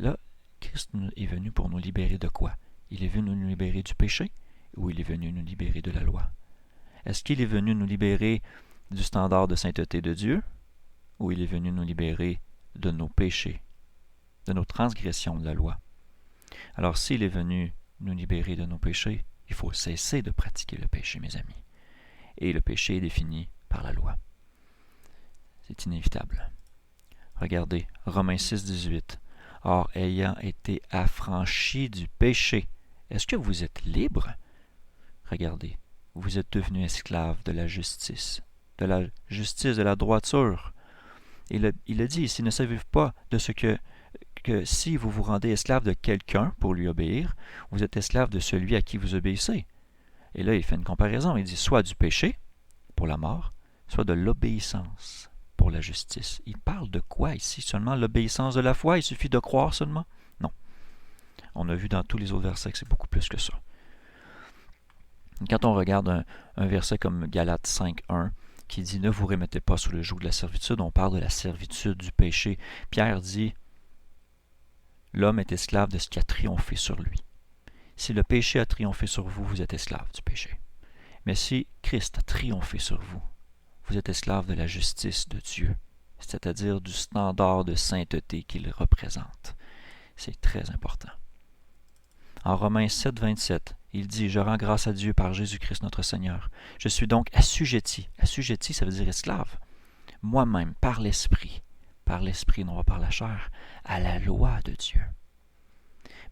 Là, Christ est venu pour nous libérer de quoi? Il est venu nous libérer du péché ou il est venu nous libérer de la loi? Est-ce qu'il est venu nous libérer du standard de sainteté de Dieu ou il est venu nous libérer de nos péchés, de nos transgressions de la loi? Alors s'il est venu nous libérer de nos péchés, il faut cesser de pratiquer le péché, mes amis. Et le péché est défini par la loi. C'est inévitable. Regardez, Romains 6, 18. Or, ayant été affranchis du péché, est-ce que vous êtes libre? Regardez, vous êtes devenus esclaves de la justice de la droiture. Il a dit ici, ne savez-vous pas de ce que si vous vous rendez esclave de quelqu'un pour lui obéir, vous êtes esclave de celui à qui vous obéissez. Et là, il fait une comparaison. Il dit soit du péché, pour la mort, soit de l'obéissance pour la justice. Il parle de quoi ici? Seulement l'obéissance de la foi? Il suffit de croire seulement? Non. On a vu dans tous les autres versets que c'est beaucoup plus que ça. Quand on regarde un verset comme Galates 5.1 qui dit « Ne vous remettez pas sous le joug de la servitude », on parle de la servitude du péché. Pierre dit « L'homme est esclave de ce qui a triomphé sur lui. Si le péché a triomphé sur vous, vous êtes esclave du péché. Mais si Christ a triomphé sur vous, vous êtes esclave de la justice de Dieu, c'est-à-dire du standard de sainteté qu'il représente. » C'est très important. En Romains 7, 27, il dit « Je rends grâce à Dieu par Jésus-Christ notre Seigneur. Je suis donc assujetti. » Assujetti, ça veut dire esclave. Moi-même, par l'Esprit, non pas par la chair, à la loi de Dieu.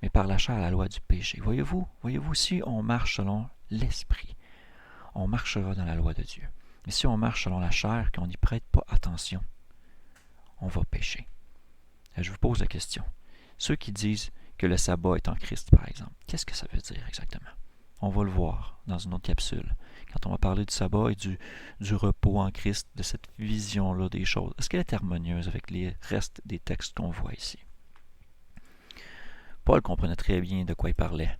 Mais par la chair, à la loi du péché. Voyez-vous, si on marche selon l'Esprit, on marchera dans la loi de Dieu. Mais si on marche selon la chair, qu'on n'y prête pas attention, on va pécher. Et je vous pose la question. Ceux qui disent que le sabbat est en Christ, par exemple, qu'est-ce que ça veut dire exactement? On va le voir dans une autre capsule, quand on va parler du sabbat et du repos en Christ, de cette vision-là des choses. Est-ce qu'elle est harmonieuse avec les restes des textes qu'on voit ici? Paul comprenait très bien de quoi il parlait.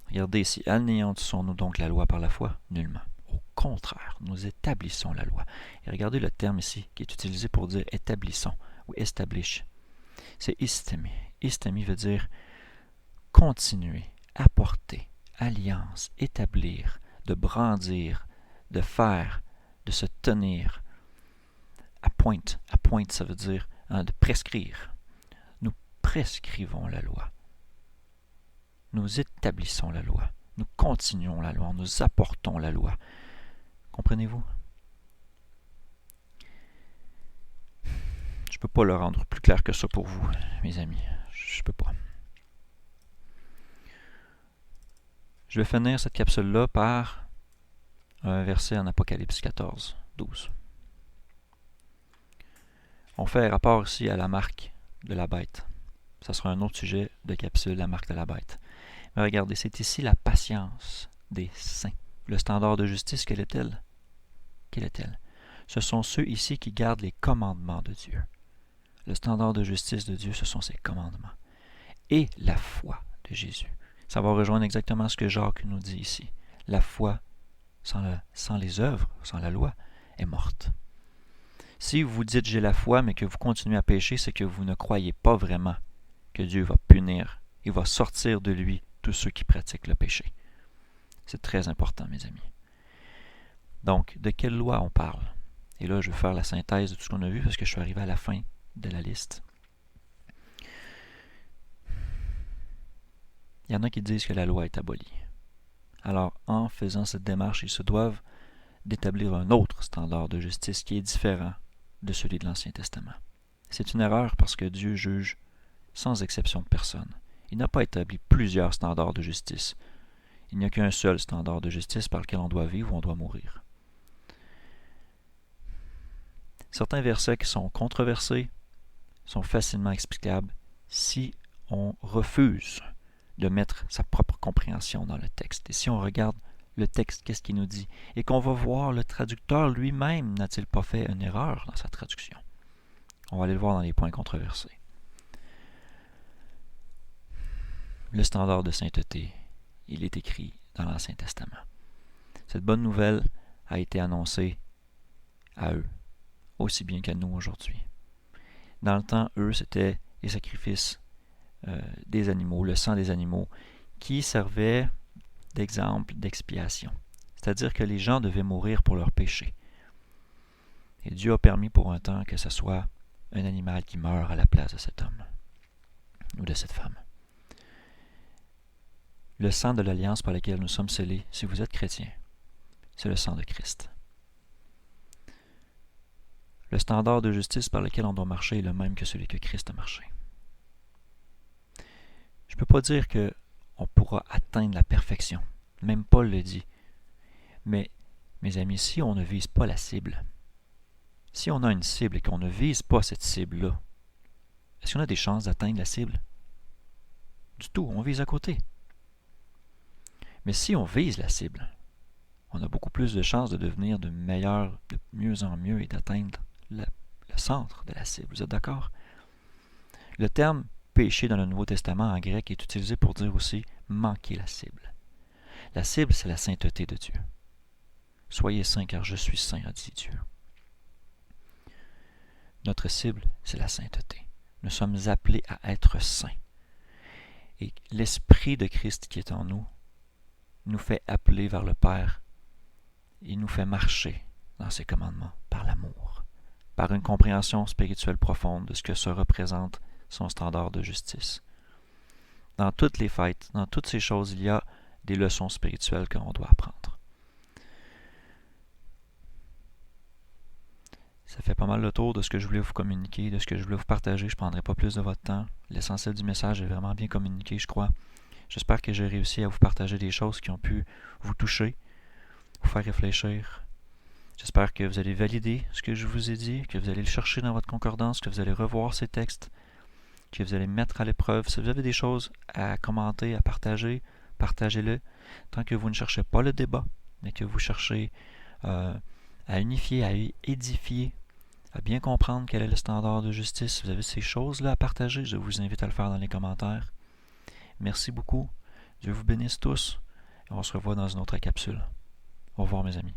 Regardez ici, anéantissons-nous donc la loi par la foi? Nullement. Au contraire, nous établissons la loi. Et regardez le terme ici qui est utilisé pour dire établissons ou establish. C'est istemi. Istemi veut dire continuer, apporter, alliance, établir, de brandir, de faire, de se tenir. Appointe, ça veut dire de prescrire. Nous prescrivons la loi. Nous établissons la loi. Nous continuons la loi. Nous apportons la loi. Comprenez-vous? Je ne peux pas le rendre plus clair que ça pour vous, mes amis. Je ne peux pas. Je vais finir cette capsule-là par un verset en Apocalypse 14, 12. On fait rapport ici à la marque de la bête. Ça sera un autre sujet de capsule, la marque de la bête. Mais regardez, c'est ici la patience des saints. Le standard de justice, quelle est-elle? Quelle est-elle? Ce sont ceux ici qui gardent les commandements de Dieu. Le standard de justice de Dieu, ce sont ses commandements. Et la foi de Jésus. Ça va rejoindre exactement ce que Jacques nous dit ici. La foi, sans les œuvres, sans la loi, est morte. Si vous dites j'ai la foi, mais que vous continuez à pécher, c'est que vous ne croyez pas vraiment que Dieu va punir et va sortir de lui tous ceux qui pratiquent le péché. C'est très important, mes amis. Donc, de quelle loi on parle? Et là, je vais faire la synthèse de tout ce qu'on a vu parce que je suis arrivé à la fin de la liste. Il y en a qui disent que la loi est abolie. Alors, en faisant cette démarche, ils se doivent d'établir un autre standard de justice qui est différent de celui de l'Ancien Testament. C'est une erreur parce que Dieu juge sans exception de personne. Il n'a pas établi plusieurs standards de justice. Il n'y a qu'un seul standard de justice par lequel on doit vivre ou on doit mourir. Certains versets qui sont controversés sont facilement explicables si on refuse de mettre sa propre compréhension dans le texte. Et si on regarde le texte, qu'est-ce qu'il nous dit? Et qu'on va voir le traducteur lui-même, n'a-t-il pas fait une erreur dans sa traduction? On va aller le voir dans les points controversés. Le standard de sainteté, il est écrit dans l'Ancien Testament. Cette bonne nouvelle a été annoncée à eux, aussi bien qu'à nous aujourd'hui. Dans le temps, eux, c'était les sacrifices des animaux, le sang des animaux, qui servait d'exemple d'expiation. C'est-à-dire que les gens devaient mourir pour leurs péchés. Et Dieu a permis pour un temps que ce soit un animal qui meurt à la place de cet homme ou de cette femme. Le sang de l'alliance par laquelle nous sommes scellés, si vous êtes chrétien, c'est le sang de Christ. Le standard de justice par lequel on doit marcher est le même que celui que Christ a marché. Je ne peux pas dire qu'on pourra atteindre la perfection. Même Paul le dit. Mais, mes amis, si on ne vise pas la cible, si on a une cible et qu'on ne vise pas cette cible-là, est-ce qu'on a des chances d'atteindre la cible? Du tout, on vise à côté. Mais si on vise la cible, on a beaucoup plus de chances de devenir de meilleur, de mieux en mieux et d'atteindre le centre de la cible. Vous êtes d'accord? Le terme péché dans le Nouveau Testament en grec est utilisé pour dire aussi manquer la cible. La cible, c'est la sainteté de Dieu. Soyez saints car je suis saint, a dit Dieu. Notre cible, c'est la sainteté. Nous sommes appelés à être saints. Et l'Esprit de Christ qui est en nous fait appeler vers le Père. Il nous fait marcher dans ses commandements par l'amour, par une compréhension spirituelle profonde de ce que se représente son standard de justice. Dans toutes les fêtes, dans toutes ces choses, il y a des leçons spirituelles qu'on doit apprendre. Ça fait pas mal le tour de ce que je voulais vous communiquer, de ce que je voulais vous partager. Je ne prendrai pas plus de votre temps. L'essentiel du message est vraiment bien communiqué, je crois. J'espère que j'ai réussi à vous partager des choses qui ont pu vous toucher, vous faire réfléchir. J'espère que vous allez valider ce que je vous ai dit, que vous allez le chercher dans votre concordance, que vous allez revoir ces textes, que vous allez mettre à l'épreuve. Si vous avez des choses à commenter, à partager, partagez-le. Tant que vous ne cherchez pas le débat, mais que vous cherchez à unifier, à édifier, à bien comprendre quel est le standard de justice. Si vous avez ces choses-là à partager, je vous invite à le faire dans les commentaires. Merci beaucoup. Dieu vous bénisse tous. Et on se revoit dans une autre capsule. Au revoir mes amis.